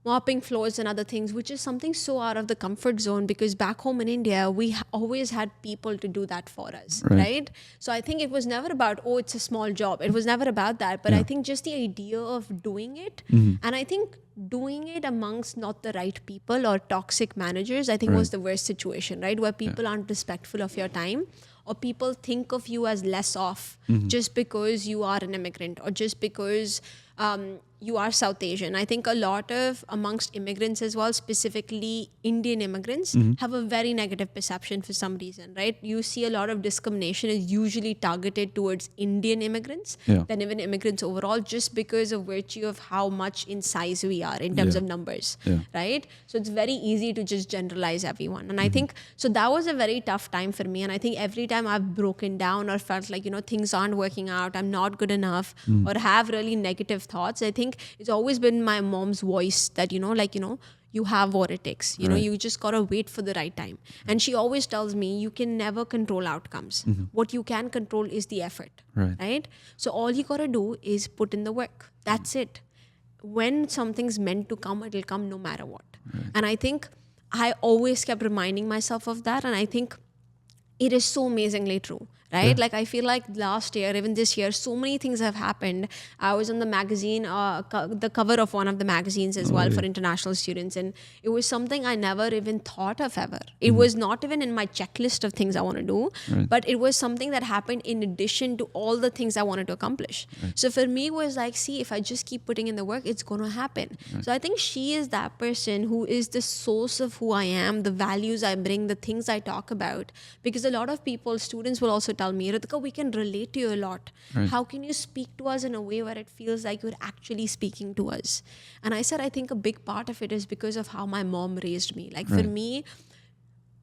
mopping floors and other things, which is something so out of the comfort zone, because back home in India, we always had people to do that for us, right? So I think it was never about, oh, it's a small job. It was never about that. But I think just the idea of doing it, and I think doing it amongst not the right people or toxic managers, I think was the worst situation, right? Where people aren't respectful of your time, or people think of you as less off just because you are an immigrant, or just because you are South Asian. I think a lot of amongst immigrants as well, specifically Indian immigrants, have a very negative perception for some reason, right? You see a lot of discrimination is usually targeted towards Indian immigrants than even immigrants overall, just because of virtue of how much in size we are in terms of numbers, right? So it's very easy to just generalize everyone. And I think, so that was a very tough time for me. And I think every time I've broken down or felt like, things aren't working out, I'm not good enough, or have really negative thoughts, I think it's always been my mom's voice that, you have what it takes. You just got to wait for the right time. And she always tells me, you can never control outcomes. What you can control is the effort, right? So all you got to do is put in the work. That's it. When something's meant to come, it'll come no matter what. And I think I always kept reminding myself of that. And I think it is so amazingly true. Right? Like, I feel like last year, even this year, so many things have happened. I was on the magazine, the cover of one of the magazines as well for international students. And it was something I never even thought of ever. It was not even in my checklist of things I want to do, but it was something that happened in addition to all the things I wanted to accomplish. So for me, it was like, see, if I just keep putting in the work, it's going to happen. So I think she is that person who is the source of who I am, the values I bring, the things I talk about. Because a lot of people, students will also tell me, Ritika, we can relate to you a lot. How can you speak to us in a way where it feels like you're actually speaking to us? And I said, I think a big part of it is because of how my mom raised me. Like for me,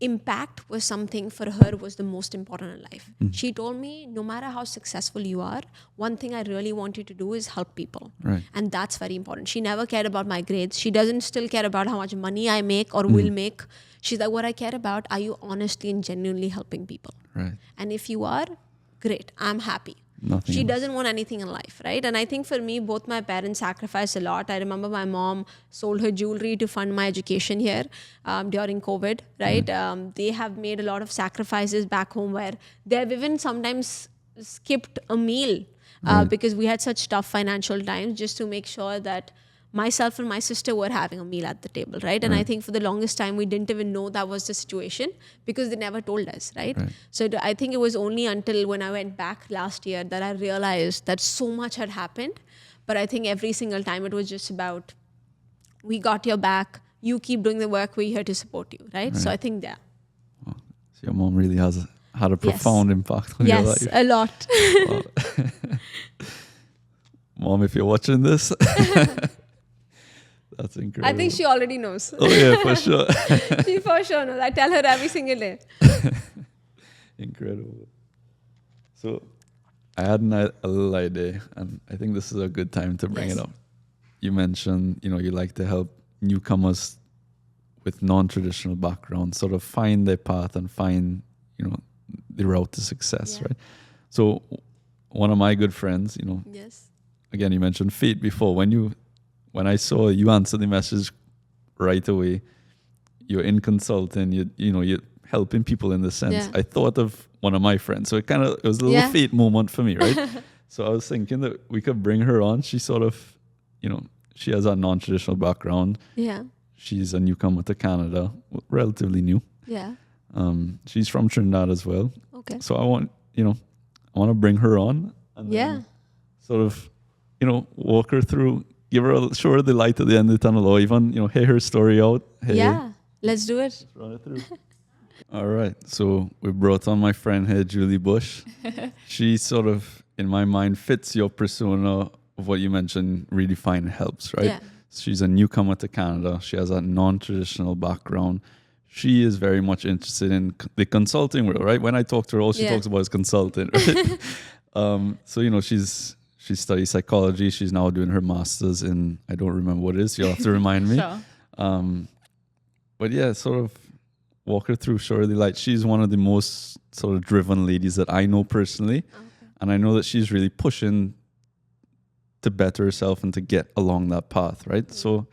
impact was something for her was the most important in life. She told me, no matter how successful you are, one thing I really want you to do is help people. And that's very important. She never cared about my grades. She doesn't still care about how much money I make or will make. She's like, what I care about, are you honestly and genuinely helping people? And if you are, great, I'm happy. She doesn't want anything in life, right? And I think for me, both my parents sacrificed a lot. I remember my mom sold her jewelry to fund my education here during COVID, right? They have made a lot of sacrifices back home where they've even sometimes skipped a meal because we had such tough financial times just to make sure that myself and my sister were having a meal at the table, right? And I think for the longest time, we didn't even know that was the situation because they never told us, right? So I think it was only until when I went back last year that I realized that so much had happened. But I think every single time it was just about, we got your back, you keep doing the work, we're here to support you, right? So I think that. Wow. So your mom really has had a profound impact on your life. Yes, a lot. Mom, if you're watching this... That's incredible. I think she already knows. Oh yeah, for sure. She for sure knows. I tell her every single day. Incredible. So I had a little idea, and I think this is a good time to bring it up. You mentioned, you like to help newcomers with non-traditional backgrounds sort of find their path and find, the route to success, right? So one of my good friends, again, you mentioned fate before. When I saw you answer the message right away, you're in consulting, you're helping people in this sense. I thought of one of my friends. So it was a little fate moment for me, right? So I was thinking that we could bring her on. She sort of, she has a non-traditional background. Yeah. She's a newcomer to Canada, relatively new. Yeah. She's from Trinidad as well. Okay. So I want to bring her on and then sort of, walk her through, show her the light at the end of the tunnel, or even, hear her story out. Yeah, let's do it. Let's run it through. All right. So we brought on my friend here, Julie Bush. She sort of, in my mind, fits your persona of what you mentioned, Redefine helps, right? Yeah. She's a newcomer to Canada. She has a non-traditional background. She is very much interested in the consulting world, right? When I talk to her, all she talks about is consulting, right? So, she studies psychology. She's now doing her master's in, I don't remember what it is. You'll have to remind me. Sure. But yeah, sort of walk her through, show her the light. She's one of the most sort of driven ladies that I know personally. Okay. And I know that she's really pushing to better herself and to get along that path, right? So,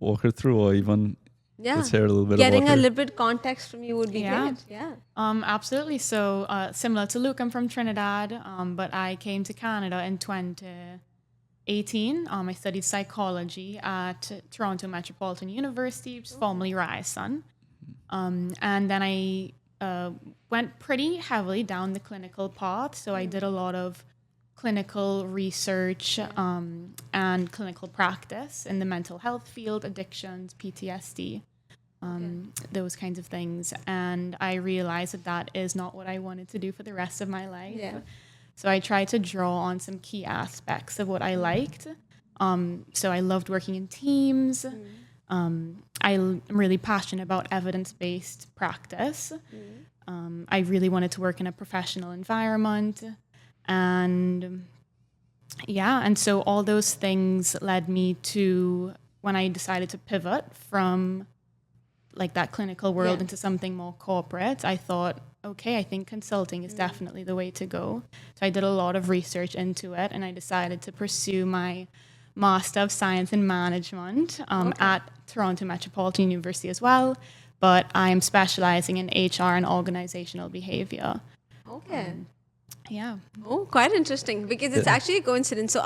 walk her through, or even Yeah. let's hear a little bit Getting about a her. little bit context from you would be Yeah. great. Yeah. Absolutely. So similar to Luke, I'm from Trinidad, but I came to Canada in 2018. I studied psychology at Toronto Metropolitan University, which is formerly Ryerson. And then I went pretty heavily down the clinical path. So I did a lot of clinical research and clinical practice in the mental health field, addictions, PTSD, those kinds of things. And I realized that that is not what I wanted to do for the rest of my life. Yeah. So I tried to draw on some key aspects of what I liked. So I loved working in teams. I'm really passionate about evidence-based practice. I really wanted to work in a professional environment. And so all those things led me to when I decided to pivot from like that clinical world into something more corporate, I thought, okay, I think consulting is definitely the way to go. So I did a lot of research into it, and I decided to pursue my Master of Science in Management at Toronto Metropolitan University as well. But I'm specializing in HR and organizational behavior. Okay. Yeah. Oh, quite interesting, because it's actually a coincidence. So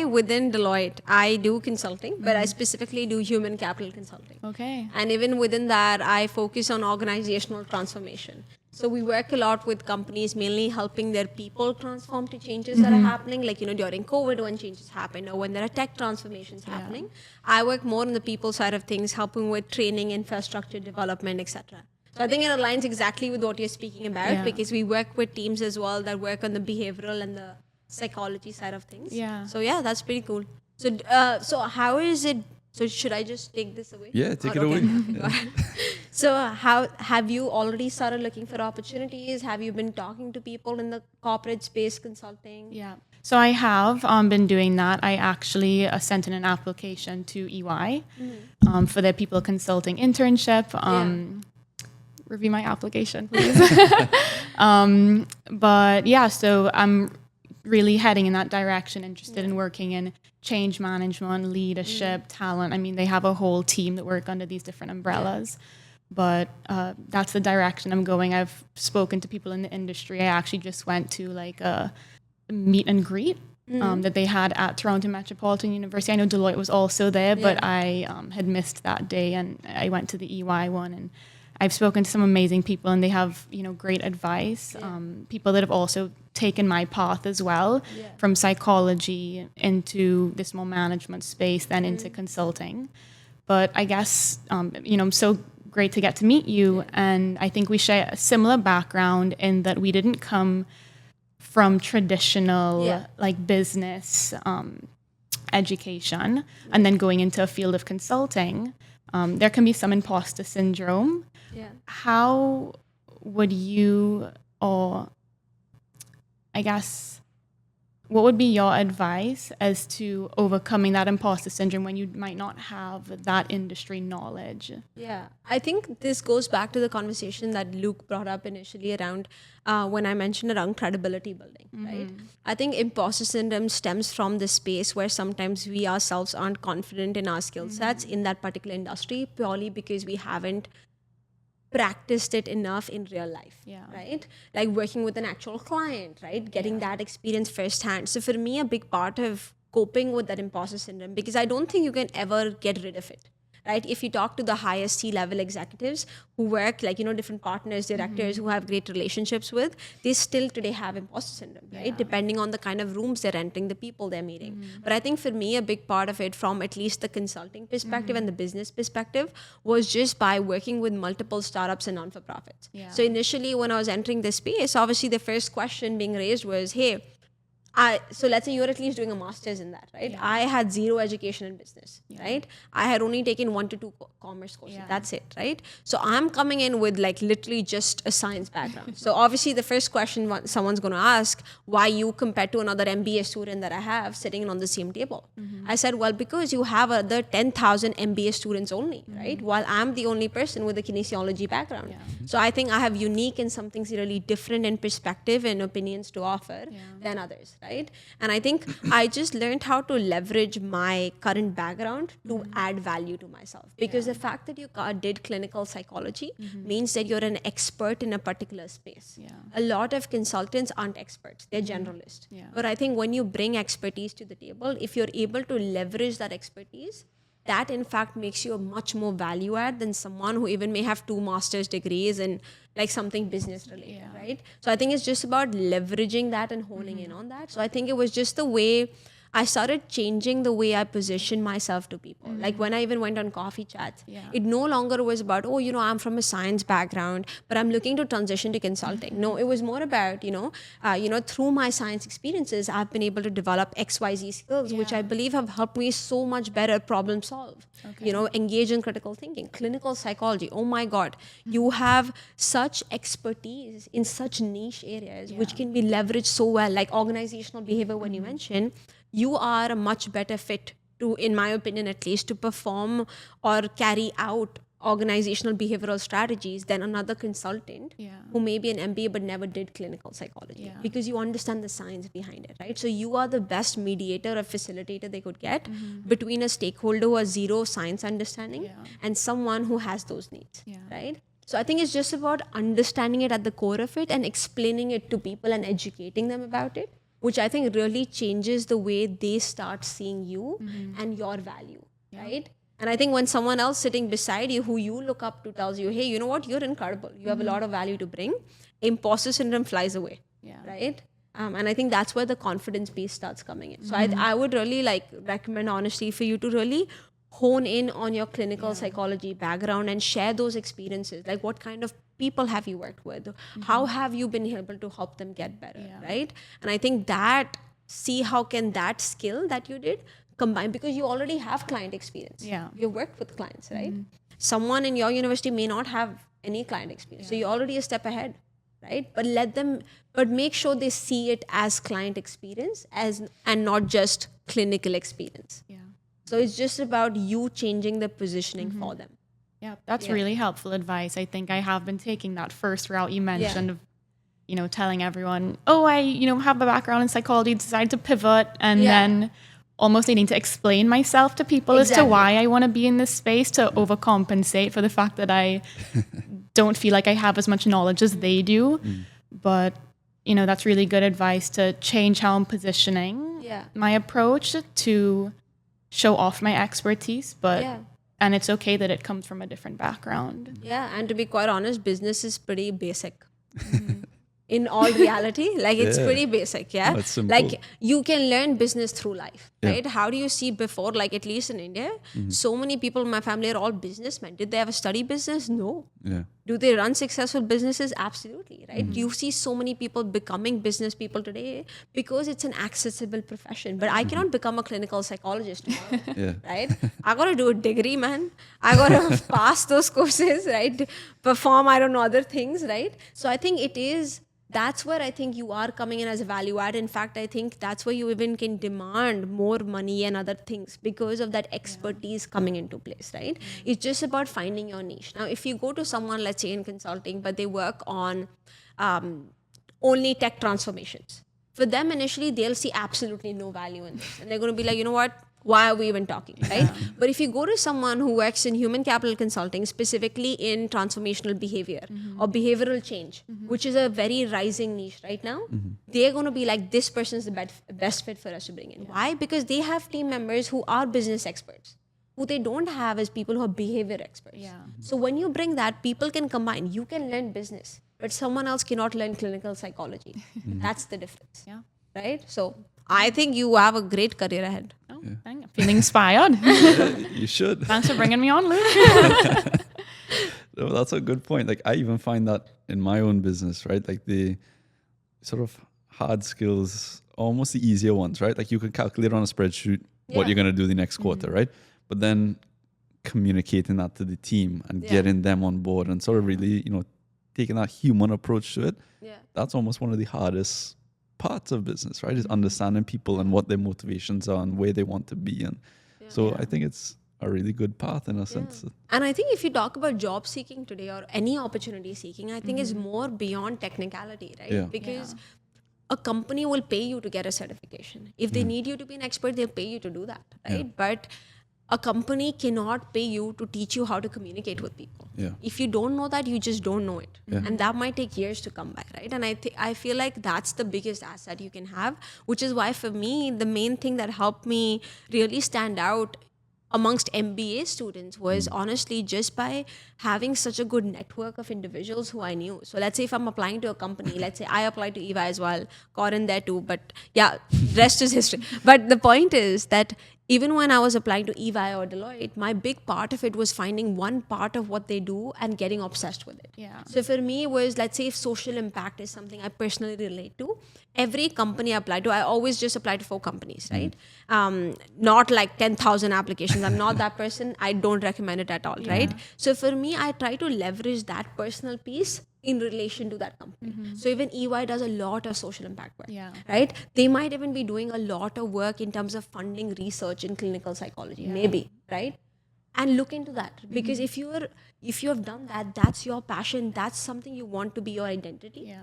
within Deloitte, I do consulting, but I specifically do human capital consulting. Okay. And even within that, I focus on organizational transformation. So we work a lot with companies, mainly helping their people transform to changes that are happening, like, during COVID when changes happen, or when there are tech transformations happening. I work more on the people side of things, helping with training, infrastructure development, etc. So I think it aligns exactly with what you're speaking about, because we work with teams as well that work on the behavioral and the psychology side of things. Yeah. So yeah, that's pretty cool. So so how is it? So should I just take this away? Yeah, take it Okay. away. Okay, got it. So how have you already started looking for opportunities? Have you been talking to people in the corporate space consulting? Yeah. So I have been doing that. I actually sent in an application to EY for their people consulting internship. Review my application, please. But yeah, so I'm really heading in that direction, interested in working in change management, leadership, talent. I mean, they have a whole team that work under these different umbrellas. But that's the direction I'm going. I've spoken to people in the industry. I actually just went to like a meet and greet that they had at Toronto Metropolitan University. I know Deloitte was also there, but I had missed that day, and I went to the EY one, and I've spoken to some amazing people, and they have, great advice. People that have also taken my path as well, from psychology into this more management space, then into consulting. But I guess, I'm so great to get to meet you, and I think we share a similar background in that we didn't come from traditional like business education and then going into a field of consulting. There can be some imposter syndrome. How would you, or I guess, what would be your advice as to overcoming that imposter syndrome when you might not have that industry knowledge? Yeah, I think this goes back to the conversation that Luke brought up initially around when I mentioned around credibility building, right? I think imposter syndrome stems from the space where sometimes we ourselves aren't confident in our skill sets in that particular industry, purely because we haven't practiced it enough in real life, right? Like working with an actual client, right? Getting that experience firsthand. So for me, a big part of coping with that imposter syndrome, because I don't think you can ever get rid of it, right? If you talk to the highest C-level executives who work like, different partners, directors who have great relationships with, they still today have imposter syndrome, right? Depending on the kind of rooms they're entering, the people they're meeting. But I think for me, a big part of it from at least the consulting perspective and the business perspective was just by working with multiple startups and non-for-profits. So initially when I was entering this space, obviously the first question being raised was, hey, so let's say you're at least doing a master's in that, right? I had zero education in business, right? I had only taken 1 to 2 commerce courses. That's it, right? So I'm coming in with like literally just a science background. So obviously the first question someone's going to ask, why you compared to another MBA student that I have sitting on the same table? I said, well, because you have other 10,000 MBA students only, right? While I'm the only person with a kinesiology background. So I think I have unique and some things really different in perspective and opinions to offer than others, right? And I think I just learned how to leverage my current background to add value to myself, because the fact that you did clinical psychology means that you're an expert in a particular space. A lot of consultants aren't experts, they're generalists. But I think when you bring expertise to the table, if you're able to leverage that expertise, that in fact makes you a much more value add than someone who even may have 2 master's degrees and like something business related, right? So I think it's just about leveraging that and honing in on that. So I think it was just the way I started changing the way I position myself to people. Like when I even went on coffee chats, it no longer was about, oh, I'm from a science background, but I'm looking to transition to consulting. No, it was more about, through my science experiences, I've been able to develop XYZ skills, which I believe have helped me so much better problem solve, engage in critical thinking, clinical psychology. Oh my God, you have such expertise in such niche areas, which can be leveraged so well, like organizational behavior when you mentioned. You are a much better fit to, in my opinion at least, to perform or carry out organizational behavioral strategies than another consultant who may be an MBA but never did clinical psychology, because you understand the science behind it, right? So you are the best mediator or facilitator they could get between a stakeholder who has zero science understanding and someone who has those needs, right? So I think it's just about understanding it at the core of it and explaining it to people and educating them about it, which I think really changes the way they start seeing you and your value, right? And I think when someone else sitting beside you who you look up to tells you, hey, you know what, you're incredible, you have a lot of value to bring, imposter syndrome flies away, right? And I think that's where the confidence piece starts coming in. So I would really recommend honestly for you to really hone in on your clinical psychology background and share those experiences. Like what kind of people have you worked with? How have you been able to help them get better, right? And I think that, see how can that skill that you did combine, because you already have client experience. You worked with clients, right? Someone in your university may not have any client experience. So you're already a step ahead, right? But make sure they see it as client experience and not just clinical experience. So it's just about you changing the positioning for them. Yeah, that's really helpful advice. I think I have been taking that first route you mentioned of, telling everyone, oh, I, have a background in psychology, decided to pivot, and then almost needing to explain myself to people as to why I want to be in this space, to overcompensate for the fact that I don't feel like I have as much knowledge as they do. But, that's really good advice to change how I'm positioning my approach to show off my expertise, and it's okay that it comes from a different background. And to be quite honest, business is pretty basic. In all reality, it's pretty basic. That's simple. Like you can learn business through life, right? How do you see before, at least in India, so many people in my family are all businessmen. Did they ever study business? No. Do they run successful businesses? Absolutely, right? You see so many people becoming business people today because it's an accessible profession. But I cannot become a clinical psychologist tomorrow, right? I got to do a degree, man. I got to pass those courses, right? Perform, other things, right? So I think that's where I think you are coming in as a value add. In fact, I think that's where you even can demand more money and other things because of that expertise coming into place, right? It's just about finding your niche. Now, if you go to someone, let's say in consulting, but they work on only tech transformations, for them initially, they'll see absolutely no value in this. And they're going to be like, you know what? Why are we even talking, right? But if you go to someone who works in human capital consulting, specifically in transformational behavior or behavioral change, which is a very rising niche right now, they're going to be like, this person's the best fit for us to bring in. Why? Because they have team members who are business experts. Who they don't have is people who are behavior experts. So when you bring that, people can combine. You can learn business, but someone else cannot learn clinical psychology. That's the difference, right? So I think you have a great career ahead. I'm feeling inspired. You should. Thanks for bringing me on, Luke. No, that's a good point. I even find that in my own business, right? The sort of hard skills, almost the easier ones, right? You can calculate on a spreadsheet what you're going to do the next quarter, right? But then communicating that to the team and getting them on board and sort of really, taking that human approach to it, that's almost one of the hardest parts of business, right? Is understanding people and what their motivations are and where they want to be. And so I think it's a really good path in a sense. And I think if you talk about job seeking today or any opportunity seeking, I think is more beyond technicality, right? Because a company will pay you to get a certification. If they need you to be an expert, they'll pay you to do that, right? But a company cannot pay you to teach you how to communicate with people. Yeah. If you don't know that, you just don't know it. And that might take years to come by, right? And I feel like that's the biggest asset you can have, which is why for me, the main thing that helped me really stand out amongst MBA students was honestly just by having such a good network of individuals who I knew. So let's say if I'm applying to a company, let's say I applied to EY as well, got in there too, but yeah, rest is history. But the point is that even when I was applying to EY or Deloitte, my big part of it was finding one part of what they do and getting obsessed with it. Yeah. So for me, it was, let's say if social impact is something I personally relate to, every company I apply to, I always just apply to 4 companies, right? Not like 10,000 applications. I'm not that person. I don't recommend it at all, right? So for me, I try to leverage that personal piece in relation to that company. So even EY does a lot of social impact work, right? They might even be doing a lot of work in terms of funding research in clinical psychology, maybe, right? And look into that, because if you have done that, that's your passion, that's something you want to be your identity.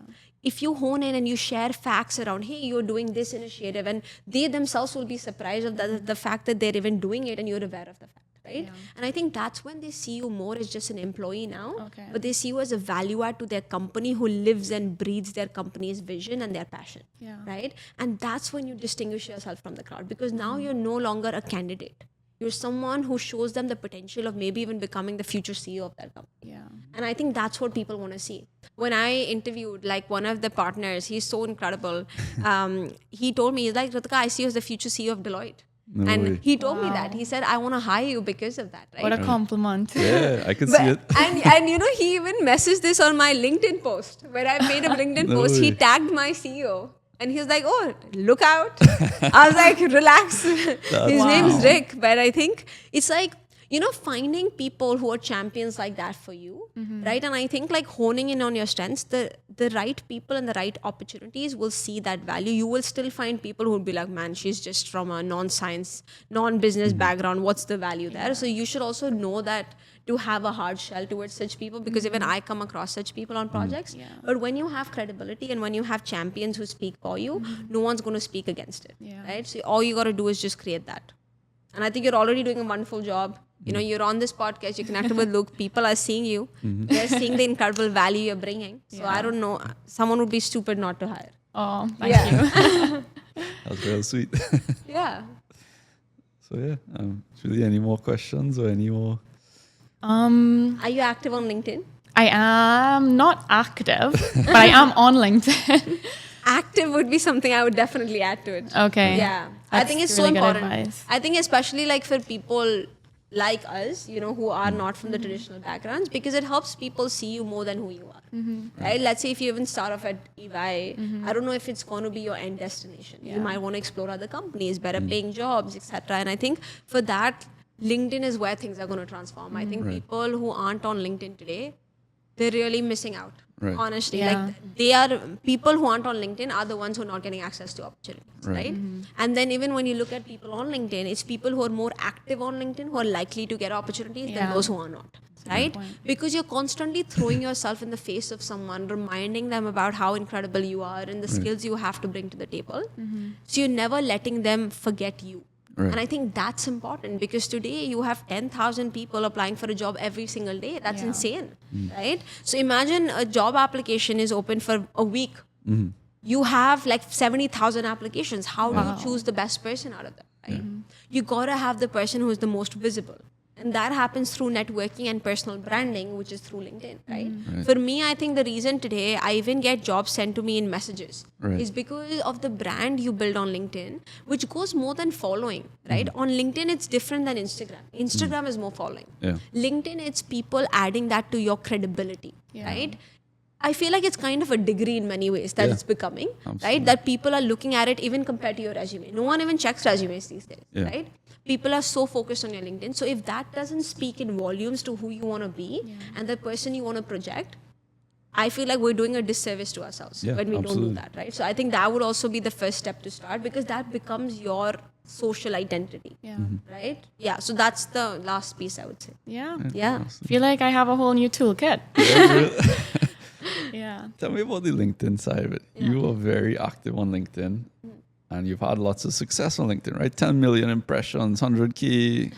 If you hone in and you share facts around, hey, you're doing this initiative, and they themselves will be surprised of the fact that they're even doing it and you're aware of the fact, right? And I think that's when they see you more as just an employee now, but they see you as a value add to their company who lives and breathes their company's vision and their passion, right? And that's when you distinguish yourself from the crowd, because now you're no longer a candidate. You're someone who shows them the potential of maybe even becoming the future CEO of that company. And I think that's what people want to see. When I interviewed like one of the partners, he's so incredible. He told me, he's like, Ritika, I see you as the future CEO of Deloitte. Way. He told me that. He said, I want to hire you because of that, right? What a compliment. Yeah, I can see it. And you know, he even messaged this on my LinkedIn post, where I made a LinkedIn post. He way. tagged my CEO. And he was like, oh, look out. I was like, relax. His name's Rick. But I think it's like, you know, finding people who are champions like that for you, right? And I think like honing in on your strengths, the right people and the right opportunities will see that value. You will still find people who will be like, man, she's just from a non-science, non-business background. What's the value there? So you should also know that to have a hard shell towards such people, because even I come across such people on projects. But when you have credibility and when you have champions who speak for you, no one's going to speak against it, right? So all you got to do is just create that. And I think you're already doing a wonderful job. You know, you're on this podcast, you're connected with Luke, people are seeing you. They're seeing the incredible value you're bringing. So I don't know, someone would be stupid not to hire. Oh, thank you. That's real sweet. Yeah. So yeah, Julie, any more questions or any more? Are you active on LinkedIn? I am not active, but I am on LinkedIn. Active would be something I would definitely add to it. Okay. Yeah. I That's think it's really so good important. advice. I think especially like for people like us, you know, who are not from the traditional backgrounds, because it helps people see you more than who you are. Right? Let's say if you even start off at EY, I don't know if it's going to be your end destination. You might want to explore other companies, better paying jobs, etc. And I think for that, LinkedIn is where things are going to transform. I think people who aren't on LinkedIn today, they're really missing out. Right. Honestly, Yeah. like they are, people who aren't on LinkedIn are the ones who are not getting access to opportunities, right? And then even when you look at people on LinkedIn, it's people who are more active on LinkedIn who are likely to get opportunities than those who are not, right? Because you're constantly throwing yourself in the face of someone, reminding them about how incredible you are and the skills you have to bring to the table. So you're never letting them forget you. Right. And I think that's important, because today you have 10,000 people applying for a job every single day. That's insane, right? So imagine a job application is open for a week. You have like 70,000 applications. How do you choose the best person out of them, right? You got to have the person who is the most visible. And that happens through networking and personal branding, which is through LinkedIn, right? For me, I think the reason today I even get jobs sent to me in messages is because of the brand you build on LinkedIn, which goes more than following, right? On LinkedIn, it's different than Instagram. Instagram is more following. LinkedIn, it's people adding that to your credibility, right? I feel like it's kind of a degree in many ways that it's becoming, right? That people are looking at it even compared to your resume. No one even checks resumes these days, right? People are so focused on your LinkedIn. So if that doesn't speak in volumes to who you want to be and the person you want to project, I feel like we're doing a disservice to ourselves when we don't do that, right? So I think that would also be the first step to start, because that becomes your social identity, right? Yeah, so that's the last piece I would say. Yeah. Yeah. Feel like I have a whole new toolkit. Yeah. Tell me about the LinkedIn side of it. You are very active on LinkedIn, and you've had lots of success on LinkedIn, right? 10 million impressions, 100K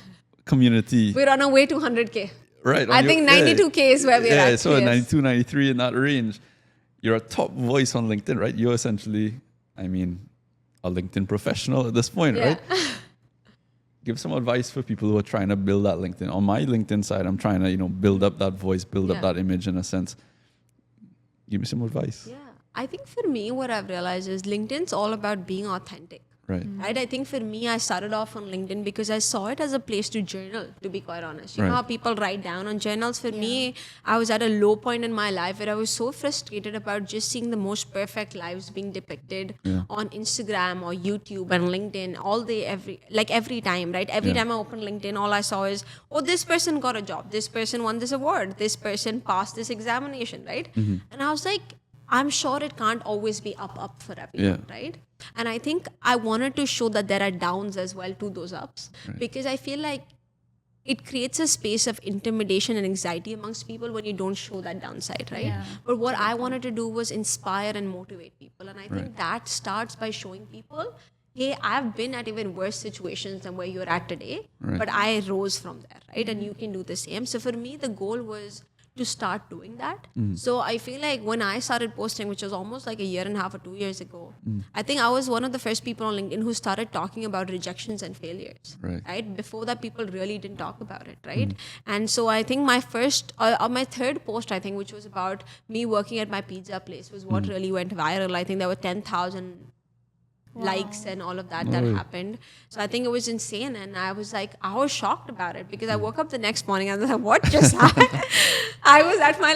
community. We're on our way to 100K. Right. I think 92K is where we're at. Yeah, so yes. 92, 93 in that range. You're a top voice on LinkedIn, right? You're essentially, I mean, a LinkedIn professional at this point, Yeah. right? Give some advice for people who are trying to build that LinkedIn. On my LinkedIn side, I'm trying to, build up that voice, build up Yeah. that image in a sense. Give me some advice. Yeah. I think for me, what I've realized is LinkedIn's all about being authentic. Right. Right? I think for me, I started off on LinkedIn because I saw it as a place to journal, to be quite honest. You know Right. how people write down on journals? For me, I was at a low point in my life where I was so frustrated about just seeing the most perfect lives being depicted on Instagram or YouTube and LinkedIn all day, every time, right? Every time I opened LinkedIn, all I saw is, oh, this person got a job, this person won this award, this person passed this examination, right? And I was like, I'm sure it can't always be up for everyone, right? And I think I wanted to show that there are downs as well to those ups, because I feel like it creates a space of intimidation and anxiety amongst people when you don't show that downside, right? Yeah. But what I wanted to do was inspire and motivate people. And I think that starts by showing people, hey, I've been at even worse situations than where you're at today, but I rose from there, right? And you can do the same. So for me, the goal was to start doing that. So I feel like when I started posting, which was almost like a year and a half or 2 years ago, I think I was one of the first people on LinkedIn who started talking about rejections and failures, right? Before that, people really didn't talk about it, right? And so I think my third post, I think, which was about me working at my pizza place, was what really went viral. I think there were 10,000 likes and all of that happened. So I think it was insane, and I was shocked about it, because I woke up the next morning and I was like, what just happened? I was at my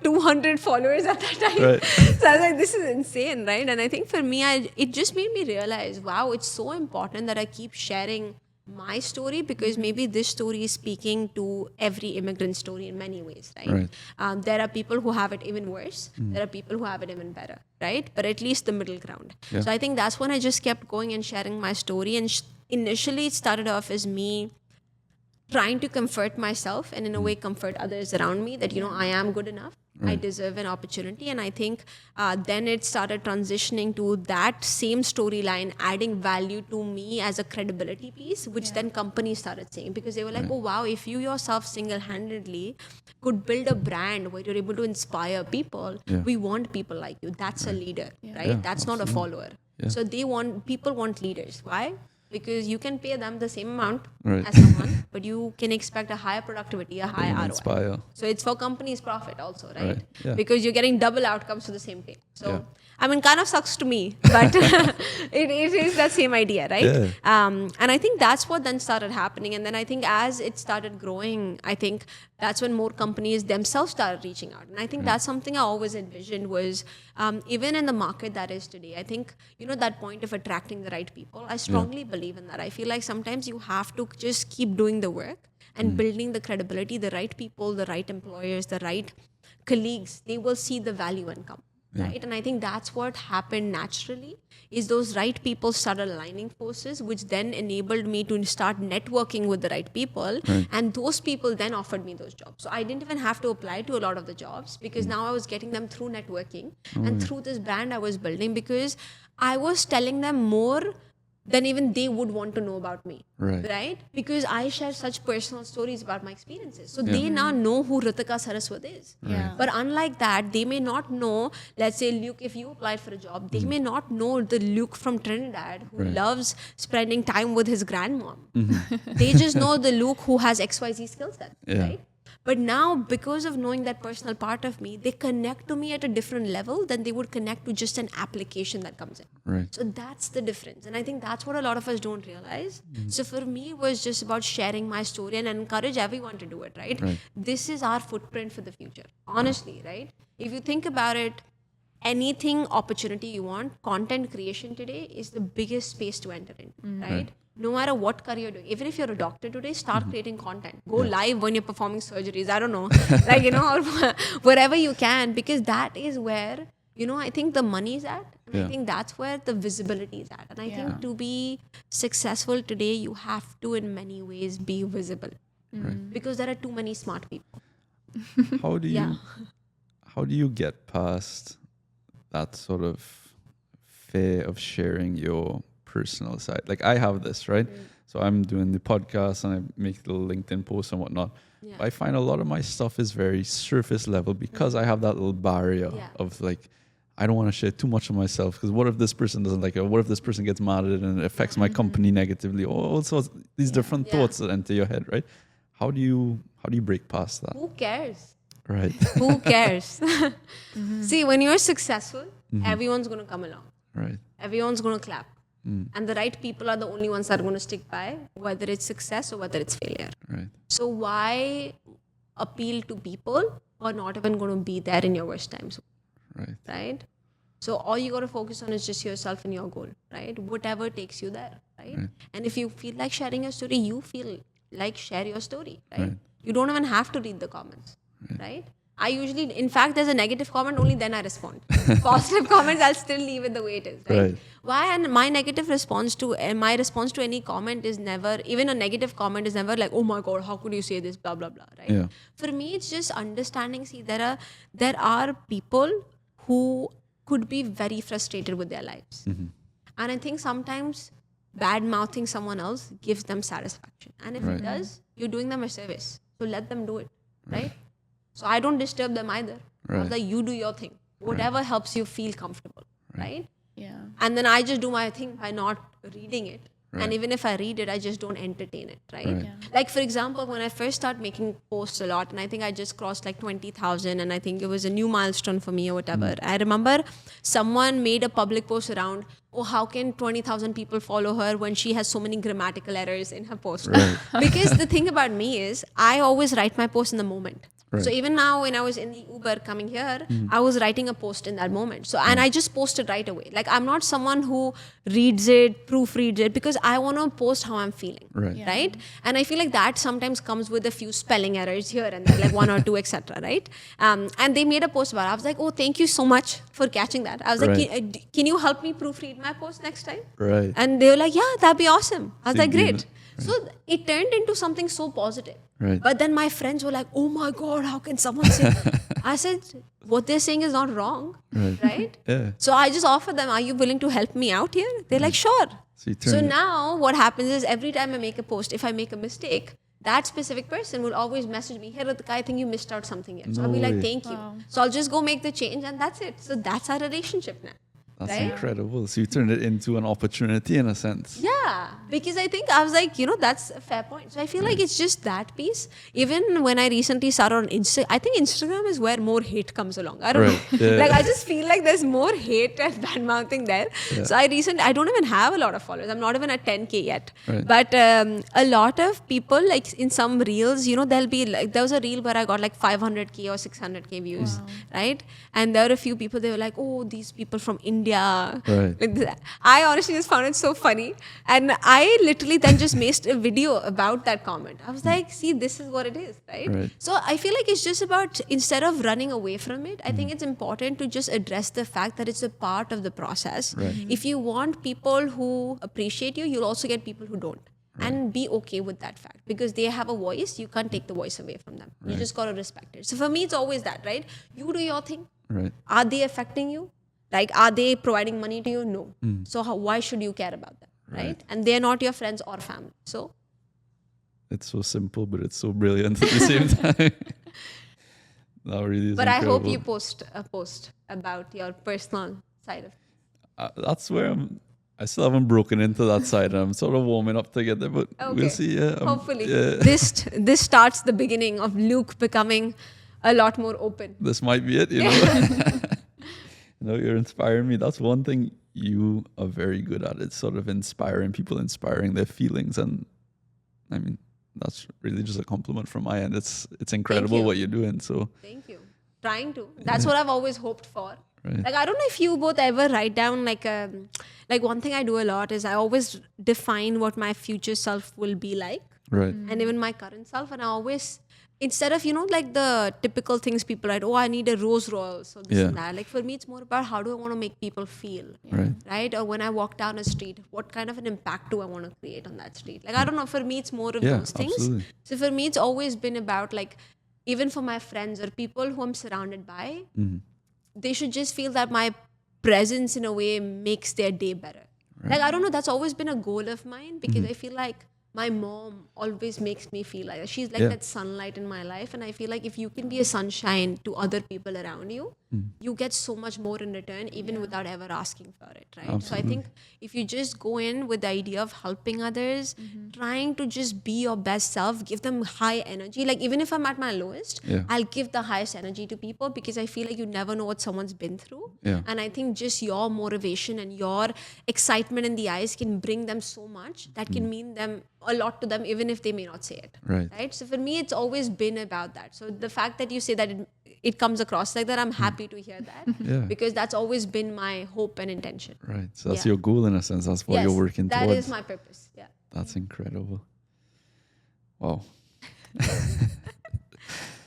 200 followers at that time. Right. So I was like, this is insane, right? And I think for me, it just made me realize, wow, it's so important that I keep sharing my story, because maybe this story is speaking to every immigrant story in many ways, right? There are people who have it even worse. There are people who have it even better, right? But at least the middle ground. So I think that's when I just kept going and sharing my story. And initially it started off as me trying to comfort myself and in a way comfort others around me that, I am good enough. I deserve an opportunity. And I think then it started transitioning to that same storyline, adding value to me as a credibility piece, which then companies started saying, because they were like, oh, wow, if you yourself single-handedly could build a brand where you're able to inspire people, we want people like you. That's a leader, right? Yeah, That's not a follower. So people want leaders. Why? Because you can pay them the same amount as someone, but you can expect a higher productivity, a higher ROI. Inspire. So it's for companies' profit also, right? Yeah. Because you're getting double outcomes for the same pay. So, I mean, kind of sucks to me, but it is that same idea, right? And I think that's what then started happening. And then I think as it started growing, I think that's when more companies themselves started reaching out. And I think that's something I always envisioned was, even in the market that is today, I think, that point of attracting the right people, I strongly believe in that. I feel like sometimes you have to just keep doing the work and building the credibility, the right people, the right employers, the right colleagues, they will see the value and come. Right? And I think that's what happened naturally, is those right people started aligning forces, which then enabled me to start networking with the right people. And those people then offered me those jobs. So I didn't even have to apply to a lot of the jobs, because now I was getting them through networking and through this brand I was building, because I was telling them more than even they would want to know about me, right? Because I share such personal stories about my experiences. So they now know who Ritika Saraswat is. But unlike that, they may not know, let's say Luke, if you applied for a job, they may not know the Luke from Trinidad who loves spending time with his grandmom. They just know the Luke who has XYZ skill set, right? But now, because of knowing that personal part of me, they connect to me at a different level than they would connect to just an application that comes in. So that's the difference. And I think that's what a lot of us don't realize. So for me, it was just about sharing my story and encourage everyone to do it, right? This is our footprint for the future, honestly, right? If you think about it, anything opportunity you want, content creation today is the biggest space to enter in, right? No matter what career you're doing, even if you're a doctor today, start creating content. Go live when you're performing surgeries. I don't know, or wherever you can, because that is where, I think the money is at. And I think that's where the visibility is at. And I think to be successful today, you have to, in many ways, be visible, because there are too many smart people. How do you how do you get past that sort of fear of sharing your personal side? Like I have this, right? So I'm doing the podcast and I make the LinkedIn posts and whatnot. Yeah. I find a lot of my stuff is very surface level because I have that little barrier of like, I don't want to share too much of myself because what if this person doesn't like it? What if this person gets mad at it and it affects my company negatively? All sorts these different thoughts that enter your head, right? How do you break past that? Who cares? Right. Who cares? See, when you're successful, everyone's going to come along. Right. Everyone's going to clap. And the right people are the only ones that are going to stick by, whether it's success or whether it's failure. Right. So why appeal to people who are not even going to be there in your worst times? Right. Right? So all you got to focus on is just yourself and your goal, right? Whatever takes you there, right? And if you feel like sharing your story, you feel like share your story, right? You don't even have to read the comments, right? I usually, in fact, there's a negative comment, only then I respond. Positive comments, I'll still leave it the way it is, right? Why? And my negative response to, my response to any comment is never, even a negative comment is never like, oh my God, how could you say this, blah, blah, blah, right? Yeah. For me, it's just understanding, see, there are people who could be very frustrated with their lives. And I think sometimes bad mouthing someone else gives them satisfaction. And if it does, you're doing them a service. So let them do it, right? So I don't disturb them either. I was like, you do your thing. Whatever helps you feel comfortable, right? Yeah. And then I just do my thing by not reading it. And even if I read it, I just don't entertain it, right? Yeah. Like, for example, when I first started making posts a lot, and I think I just crossed like 20,000, and I think it was a new milestone for me or whatever. I remember someone made a public post around, oh, how can 20,000 people follow her when she has so many grammatical errors in her post? Because the thing about me is, I always write my post in the moment. So even now, when I was in the Uber coming here, I was writing a post in that moment. So, and I just posted right away. Like, I'm not someone who reads it, proofreads it, because I want to post how I'm feeling, right? And I feel like that sometimes comes with a few spelling errors here and there, like one or two, etc., right? And they made a post about it. I was like, oh, thank you so much for catching that. I was like, can you help me proofread my post next time? Right. And they were like, yeah, that'd be awesome. I was like, great. So it turned into something so positive. But then my friends were like, oh my God, how can someone say? I said, what they're saying is not wrong, right? So I just offered them, are you willing to help me out here? They're like, sure. So now what happens is every time I make a post, if I make a mistake, that specific person will always message me, hey Ritika, I think you missed out something here. So I'll be like, thank you. So I'll just go make the change and that's it. So that's our relationship now. That's incredible. So you turned it into an opportunity in a sense. Yeah, because I think I was like, that's a fair point. So I feel like it's just that piece. Even when I recently started on Instagram, I think Instagram is where more hate comes along. I don't know. Like I just feel like there's more hate and bad mouthing there. So I don't even have a lot of followers. I'm not even at 10K yet. But a lot of people, like in some reels, there'll be like, there was a reel where I got like 500K or 600K views, right? And there were a few people, they were like, oh, these people from India. I honestly just found it so funny. And I literally then just made a video about that comment. I was like, see, this is what it is, right? So I feel like it's just about, instead of running away from it, I think it's important to just address the fact that it's a part of the process. If you want people who appreciate you, you'll also get people who don't. And be okay with that fact, because they have a voice. You can't take the voice away from them. You just got to respect it. So for me, it's always that, right? You do your thing. Are they affecting you? Like, are they providing money to you? No. So why should you care about them, right? And they're not your friends or family. So it's so simple, but it's so brilliant at the same time. That really is But incredible. I hope you post a post about your personal side of it. That's where I still haven't broken into that side. I'm sort of warming up to get there, but we'll see. Hopefully. This starts the beginning of Luke becoming a lot more open. This might be it, you know. You're inspiring me. That's one thing you are very good at. It's sort of inspiring people, inspiring their feelings. And I mean, that's really just a compliment from my end. It's incredible what you're doing. So thank you. Trying to. That's what I've always hoped for. Like, I don't know if you both ever write down like one thing I do a lot is I always define what my future self will be like. And even my current self. And I always, instead of, like the typical things people write, oh, I need a Rose Royal, so this and that. Like for me, it's more about how do I want to make people feel, right? Or when I walk down a street, what kind of an impact do I want to create on that street? Like, I don't know, for me, it's more of those things. Absolutely. So for me, it's always been about like, even for my friends or people who I'm surrounded by, they should just feel that my presence in a way makes their day better. Like, I don't know, that's always been a goal of mine, because I feel like my mom always makes me feel like that. She's like that sunlight in my life. And I feel like if you can be a sunshine to other people around you, you get so much more in return, even without ever asking for it, right? Absolutely. So I think if you just go in with the idea of helping others, trying to just be your best self, give them high energy. Like, even if I'm at my lowest, I'll give the highest energy to people, because I feel like you never know what someone's been through. And I think just your motivation and your excitement in the eyes can bring them so much that can mean them a lot to them, even if they may not say it. Right. So for me, it's always been about that. So the fact that you say that it comes across like that, I'm happy to hear that, because that's always been my hope and intention. Right. So that's your goal in a sense. That's what you're working towards. That is my purpose. Yeah. That's incredible. Wow.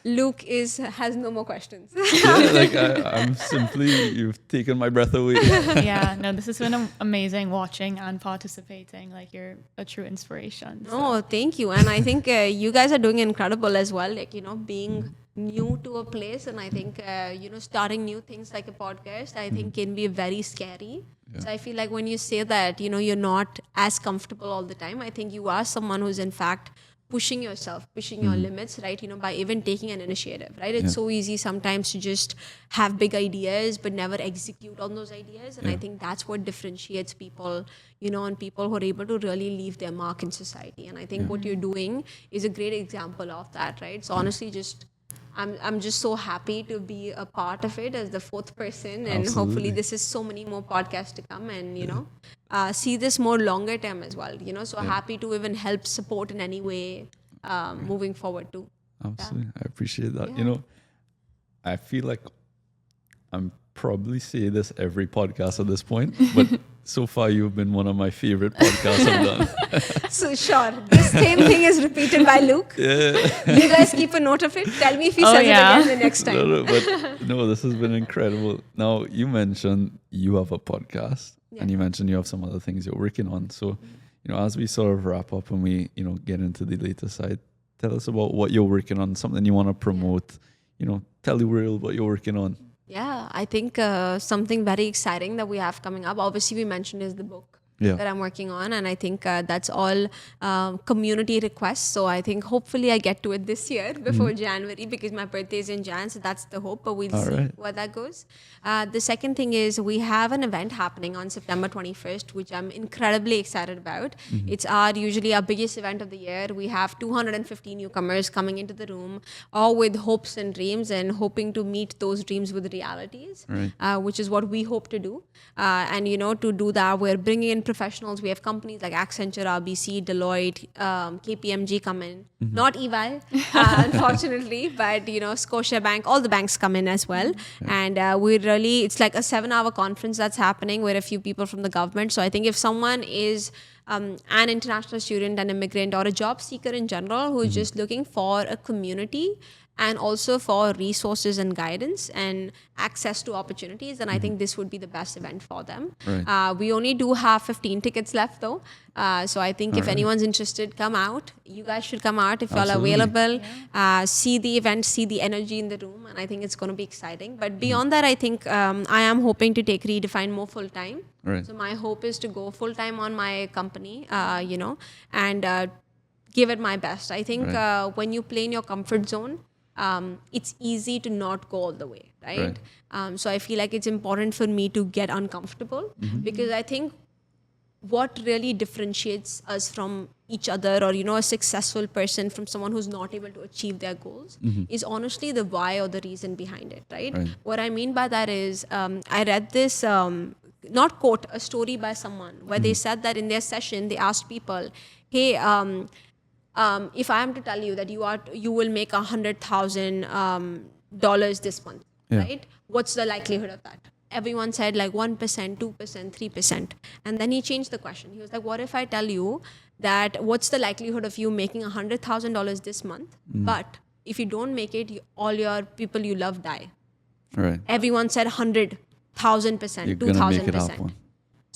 Luke has no more questions. I'm simply, you've taken my breath away. Yeah, no, this has been amazing watching and participating. Like, you're a true inspiration. So. Oh, thank you. And I think you guys are doing incredible as well. Like, being new to a place, and I think, starting new things like a podcast, I think can be very scary. So I feel like when you say that, you're not as comfortable all the time, I think you are someone who's in fact pushing yourself, pushing your limits, right? By even taking an initiative, right? It's so easy sometimes to just have big ideas but never execute on those ideas. And I think that's what differentiates people, and people who are able to really leave their mark in society. And I think what you're doing is a great example of that, right? So honestly, I'm just so happy to be a part of it as the fourth person, and hopefully this is so many more podcasts to come, and see this more longer term as well. So happy to even help support in any way moving forward too. Absolutely, I appreciate that. I feel like I'm probably say this every podcast at this point, but so far you've been one of my favorite podcasts I've done. So sure, this same thing is repeated by Luke. You guys keep a note of it. Tell me if he says it again the next time. But this has been incredible. Now, you mentioned you have a podcast, and you mentioned you have some other things you're working on. So, as we sort of wrap up and we, get into the later side, tell us about what you're working on, something you want to promote, tell the world what you're working on. Yeah, I think something very exciting that we have coming up, obviously we mentioned, is the book that I'm working on. And I think that's all community requests. So I think hopefully I get to it this year before January, because my birthday is in Jan. So that's the hope, but we'll see where that goes. The second thing is we have an event happening on September 21st, which I'm incredibly excited about. It's usually our biggest event of the year. We have 250 newcomers coming into the room, all with hopes and dreams, and hoping to meet those dreams with realities, which is what we hope to do. And to do that, we're bringing in professionals. We have companies like Accenture, RBC, Deloitte, KPMG come in. Not EY, unfortunately, but Scotiabank, all the banks come in as well. And it's like a 7-hour conference that's happening with a few people from the government. So I think if someone is an international student, an immigrant, or a job seeker in general who is just looking for a community and also for resources and guidance and access to opportunities, then I think this would be the best event for them. We only do have 15 tickets left though. So I think if anyone's interested, come out. You guys should come out if y'all are available. See the event, see the energy in the room, and I think it's going to be exciting. But beyond that, I think I am hoping to take Redefine more full-time. So my hope is to go full-time on my company, and give it my best. I think when you play in your comfort zone, it's easy to not go all the way, right? So I feel like it's important for me to get uncomfortable, because I think what really differentiates us from each other, or a successful person from someone who's not able to achieve their goals, is honestly the why or the reason behind it, right? What I mean by that is I read this not quote, a story by someone where they said that in their session they asked people, hey, if I am to tell you that you will make $100,000 this month, right? What's the likelihood of that? Everyone said like 1%, 2%, 3%. And then he changed the question. He was like, what if I tell you that what's the likelihood of you making $100,000 this month, but if you don't make it, all your people you love die? Everyone said 100,000%, 2,000%.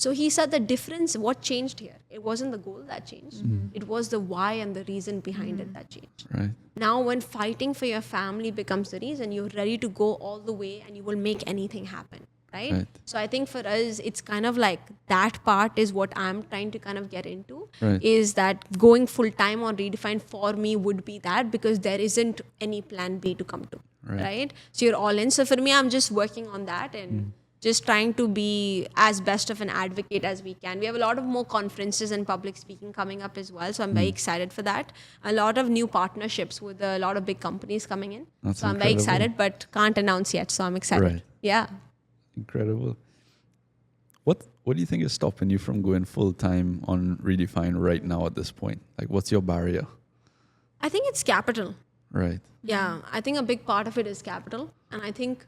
So he said the difference, what changed here? It wasn't the goal that changed. It was the why and the reason behind it that changed. Right. Now, when fighting for your family becomes the reason, you're ready to go all the way and you will make anything happen. Right? So I think for us, it's kind of like that part is what I'm trying to kind of get into, Right. is that going full time on Redefine for me would be that, because there isn't any plan B to come to. Right? So you're all in. So for me, I'm just working on that and just trying to be as best of an advocate as we can. We have a lot of more conferences and public speaking coming up as well. So I'm very excited for that. A lot of new partnerships with a lot of big companies coming in. That's so I'm very incredible. excited, but can't announce yet. So I'm excited. Right. Yeah. Incredible. What do you think is stopping you from going full time on Redefine right now at this point? Like, what's your barrier? I think it's capital. Right. Yeah. I think a big part of it is capital. And I think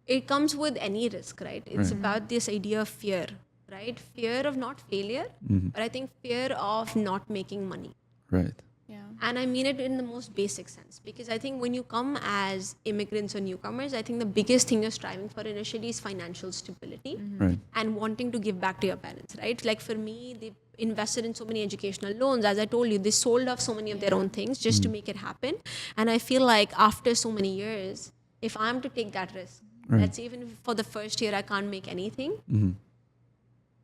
it comes with any risk, right? It's about this idea of fear, right? Fear of not failure, but I think fear of not making money. Right. Yeah. And I mean it in the most basic sense, because I think when you come as immigrants or newcomers, I think the biggest thing you're striving for initially is financial stability Right. and wanting to give back to your parents, right? Like for me, they invested in so many educational loans. As I told you, they sold off so many of their own things just to make it happen. And I feel like after so many years, if I'm to take that risk, let's say even if for the first year I can't make anything,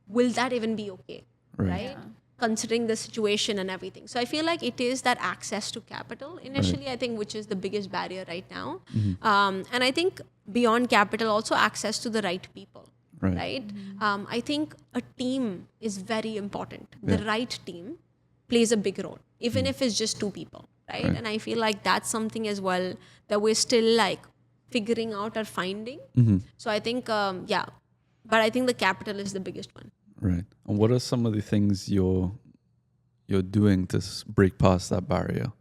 will that even be okay, right? Considering the situation and everything. So I feel like it is that access to capital initially, I think, which is the biggest barrier right now. And I think beyond capital, also access to the right people, right? I think a team is very important. The right team plays a big role, even if it's just two people, right? And I feel like that's something as well that we're still like figuring out or finding. So I think, but I think the capital is the biggest one. Right. And what are some of the things you're doing to break past that barrier?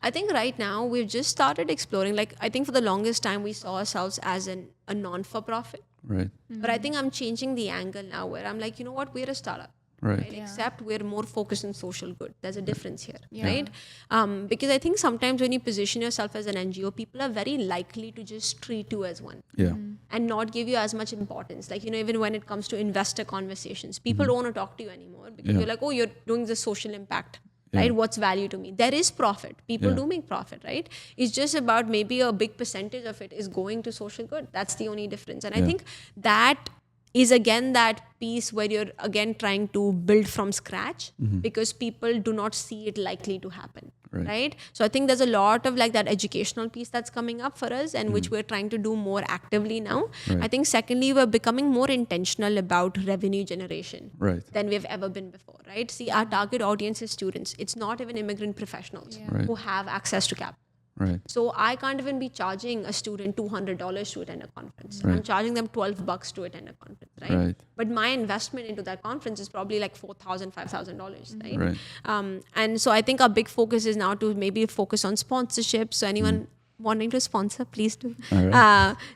I think right now we've just started exploring. Like I think for the longest time we saw ourselves as a non-for-profit. Right. But I think I'm changing the angle now, where I'm like, you know what, we're a startup. Right. Except we're more focused on social good. There's a difference here, Yeah. right? Because I think sometimes when you position yourself as an NGO, people are very likely to just treat you as one. Yeah. And not give you as much importance. Like, even when it comes to investor conversations, people don't want to talk to you anymore because you're like, oh, you're doing the social impact, right? What's value to me? There is profit. People do make profit, right? It's just about maybe a big percentage of it is going to social good. That's the only difference. And I think that is again that piece where you're again trying to build from scratch because people do not see it likely to happen. Right. So I think there's a lot of like that educational piece that's coming up for us and which we're trying to do more actively now. I think secondly, we're becoming more intentional about revenue generation than we've ever been before. Right. See, our target audience is students. It's not even immigrant professionals who have access to capital. Right. So I can't even be charging a student $200 to attend a conference. I'm charging them $12 to attend a conference, right? But my investment into that conference is probably like $4,000, $5,000, right? And so I think our big focus is now to maybe focus on sponsorship. So anyone wanting to sponsor, please do.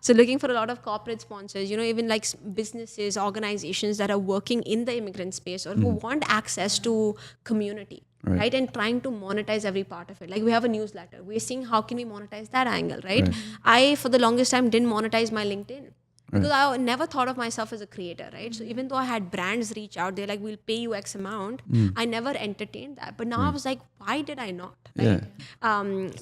So looking for a lot of corporate sponsors, even like businesses, organizations that are working in the immigrant space or who want access to community. Right. And trying to monetize every part of it. Like we have a newsletter. We're seeing how can we monetize that angle, right? I, for the longest time, didn't monetize my LinkedIn. Because I never thought of myself as a creator, right? So even though I had brands reach out, they're like, we'll pay you X amount. I never entertained that. But now I was like, why did I not? Right?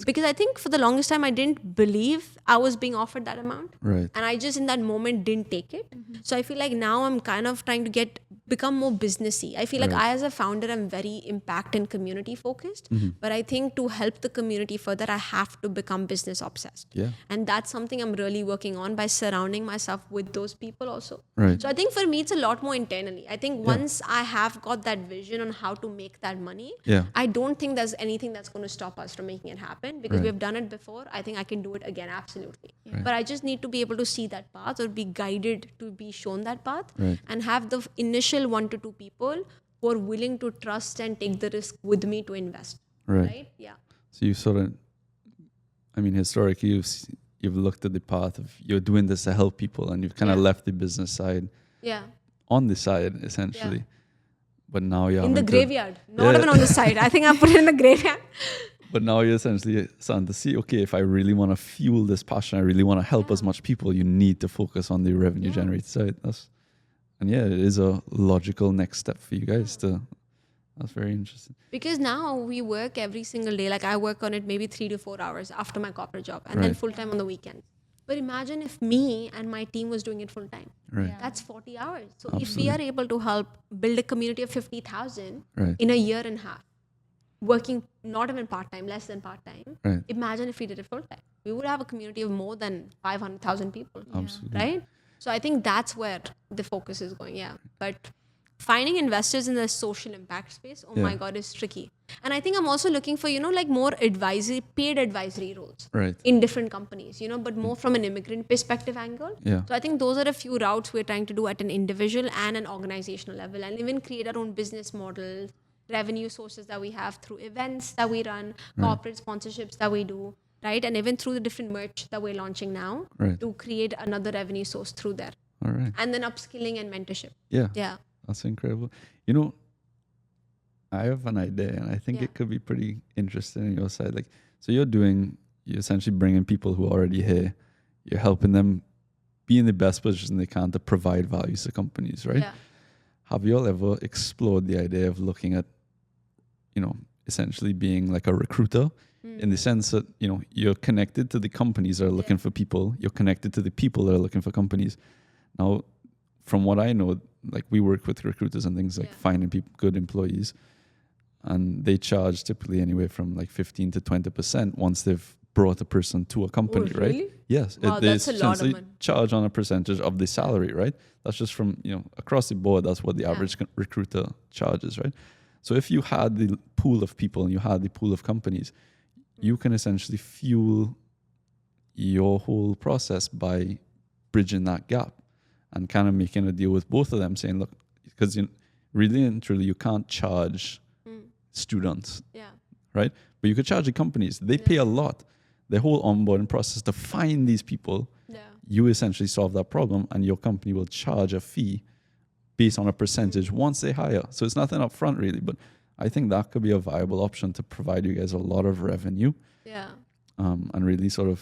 Because I think for the longest time, I didn't believe I was being offered that amount. Right. And I just in that moment didn't take it. So I feel like now I'm kind of trying to become more businessy. I feel like I as a founder, I'm very impact and community focused. But I think to help the community further, I have to become business obsessed. And that's something I'm really working on by surrounding myself with those people also. So I think for me, it's a lot more internally. I think once I have got that vision on how to make that money, I don't think there's anything that's going to stop us from making it happen because we've done it before. I think I can do it again, absolutely. But I just need to be able to see that path or be guided to be shown that path and have the initial 1 to 2 people who are willing to trust and take the risk with me to invest. Right? Yeah. So you sort of, historically, you've looked at the path of you're doing this to help people and you've kind of left the business side on the side essentially. But now you're in the graveyard, not even on the side. I think I put it in the graveyard. But now you're essentially starting to see, okay, if I really want to fuel this passion, I really want to help as much people, you need to focus on the revenue generated side. And yeah, it is a logical next step for you guys to. That's very interesting. Because now we work every single day. Like I work on it maybe 3 to 4 hours after my corporate job, and then Right. full time on the weekends. But imagine if me and my team was doing it full time. Right. Yeah. That's 40 hours. So if we are able to help build a community of 50,000 Right. in a year and a half, working not even part time, less than part time, Right. imagine if we did it full time. We would have a community of more than 500,000 people. Absolutely. Right? So I think that's where the focus is going. Yeah. But finding investors in the social impact space, oh my Yeah. God, is tricky. And I think I'm also looking for, like more paid advisory roles Right. in different companies, but more from an immigrant perspective angle. Yeah. So I think those are a few routes we're trying to do at an individual and an organizational level, and even create our own business models, revenue sources that we have through events that we run, corporate sponsorships that we do, right? And even through the different merch that we're launching now Right. to create another revenue source through there. All right. And then upskilling and mentorship. Yeah. Yeah. That's incredible. You know, I have an idea, and I think Yeah. it could be pretty interesting on your side. Like, so you're essentially bringing people who are already here. You're helping them be in the best position they can to provide values to companies, right? Yeah. Have you all ever explored the idea of looking at, essentially being like a recruiter in the sense that, you're connected to the companies that are looking for people. You're connected to the people that are looking for companies. Now, from what I know, like we work with recruiters and things like finding people, good employees, and they charge typically anywhere from like 15 to 20% once they've brought a person to a company, Oh, really? right? Yes. Wow, They that's a lot of essentially money. charge on a percentage of the salary, right? That's just from, across the board, that's what the average recruiter charges, right? So if you had the pool of people and you had the pool of companies, you can essentially fuel your whole process by bridging that gap and kind of making a deal with both of them, saying, look, because really and truly, you can't charge students, Yeah. right? But you could charge the companies. They pay a lot. The whole onboarding process to find these people, Yeah. you essentially solve that problem, and your company will charge a fee based on a percentage once they hire. So it's nothing up front really, but I think that could be a viable option to provide you guys a lot of revenue, Yeah. and really sort of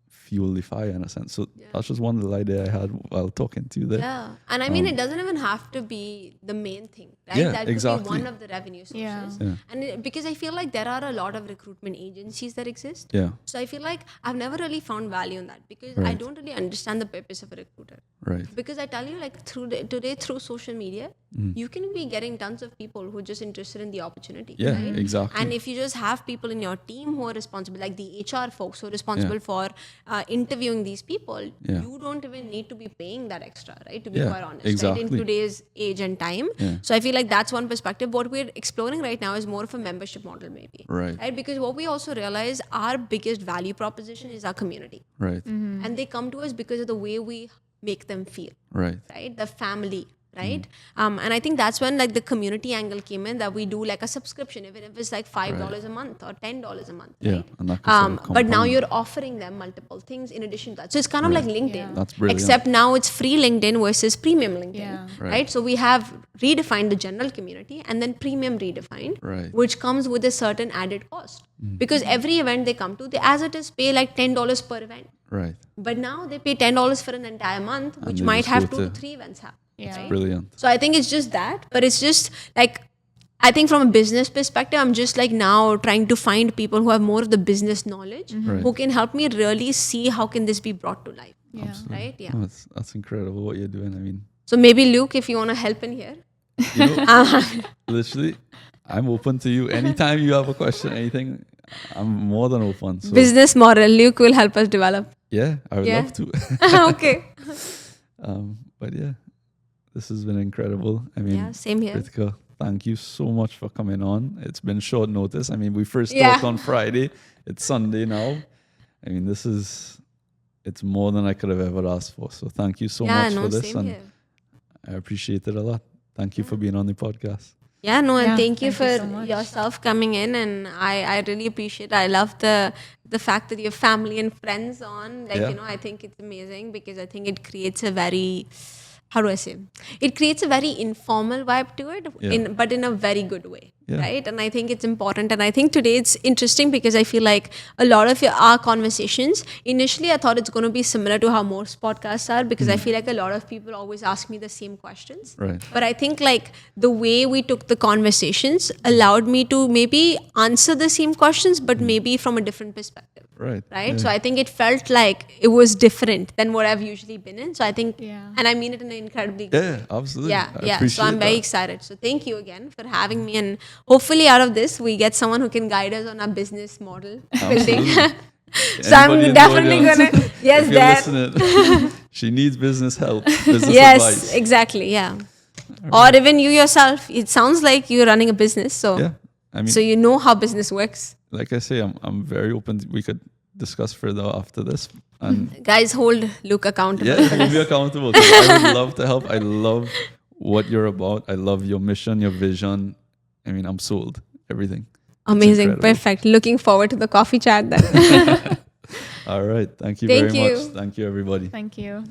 fuel the fire in a sense. So that's just one little idea I had while talking to you there. Yeah. And I mean, it doesn't even have to be the main thing, right? Yeah, That could exactly. be one of the revenue sources. Yeah. And because I feel like there are a lot of recruitment agencies that exist. Yeah, So I feel like I've never really found value in that because I Right. don't really understand the purpose of a recruiter. right. Because I tell you, like today through social media, you can be getting tons of people who are just interested in the opportunity. Yeah, right? exactly. And if you just have people in your team who are responsible, like the HR folks who are responsible for interviewing these people, Yeah. you don't even need to be paying that extra, right? To be Yeah, quite honest, right? exactly. In today's age and time. Yeah. So I feel like that's one perspective. What we're exploring right now is more of a membership model, maybe. Right. Because what we also realize, our biggest value proposition is our community. Right. And they come to us because of the way we make them feel, Right. right? The family, right? And I think that's when like the community angle came in, that we do like a subscription, even if it's like $5 a month or $10 a month, Yeah. right? And that could sort of But now compound. you're offering them multiple things in addition to that. So it's kind of like LinkedIn, Yeah. That's brilliant. except now it's free LinkedIn versus premium LinkedIn, Yeah. right? So we have redefined the general community and then premium redefined, Right. which comes with a certain added cost. Because every event they come to, they as it is pay like $10 per event. Right. But now they pay $10 for an entire month, which they might just have go 2 to to- 3 events happen. Yeah. right? Brilliant. So I think it's just that, but it's just like, I think from a business perspective, I'm just like now trying to find people who have more of the business knowledge, Right. who can help me really see how can this be brought to life, Yeah. right? Yeah. Oh, that's incredible what you're doing. I mean, So maybe Luke, if you want to help in here. literally, I'm open to you. Anytime you have a question, anything, I'm more than open. So Business model, Luke will help us develop. yeah, I would Yeah. love to. Okay. But yeah, this has been incredible. I mean, Yeah, same here. Ritika, thank you so much for coming on. It's been short notice. I mean, we first Yeah. talked on Friday. It's Sunday now. I mean, it's more than I could have ever asked for. So thank you so Yeah, much no, for this. same And here. I appreciate it a lot. Thank you for being on the podcast. Yeah, no, and Yeah, thank you thank you for so much. yourself coming in, and I really appreciate it. I love the fact that you have family and friends on. Like, Yeah. I think it's amazing because I think it creates a very how do I say? It creates a very informal vibe to it, Yeah. but in a very good way, Yeah. right? And I think it's important. And I think today it's interesting because I feel like a lot of our conversations, initially I thought it's going to be similar to how most podcasts are, because I feel like a lot of people always ask me the same questions. Right. But I think like the way we took the conversations allowed me to maybe answer the same questions, but maybe from a different perspective. Right. Right. Yeah. So I think it felt like it was different than what I've usually been in. So I think, Yeah. and I mean it in an incredibly good way. Yeah, absolutely. Yeah. I Yeah. So appreciate I'm very that. excited. So thank you again for having me. And hopefully out of this, we get someone who can guide us on our business model building. Absolutely. So I'm Anybody in the definitely audience, going to, yes, if you're that. listening, she needs business help, business Yes, advice. exactly. Yeah. Or even you yourself. It sounds like you're running a business. So, Yeah. I mean, so you know how business works. like I say, I'm very open. We could discuss further after this. And Guys, hold Luke accountable. yeah, hold me accountable. 'Cause I would love to help. I love what you're about. I love your mission, your vision. I mean, I'm sold. Everything. It's Amazing. incredible. Perfect. Looking forward to the coffee chat then. All right. Thank you Thank very you. much. Thank you, everybody. Thank you.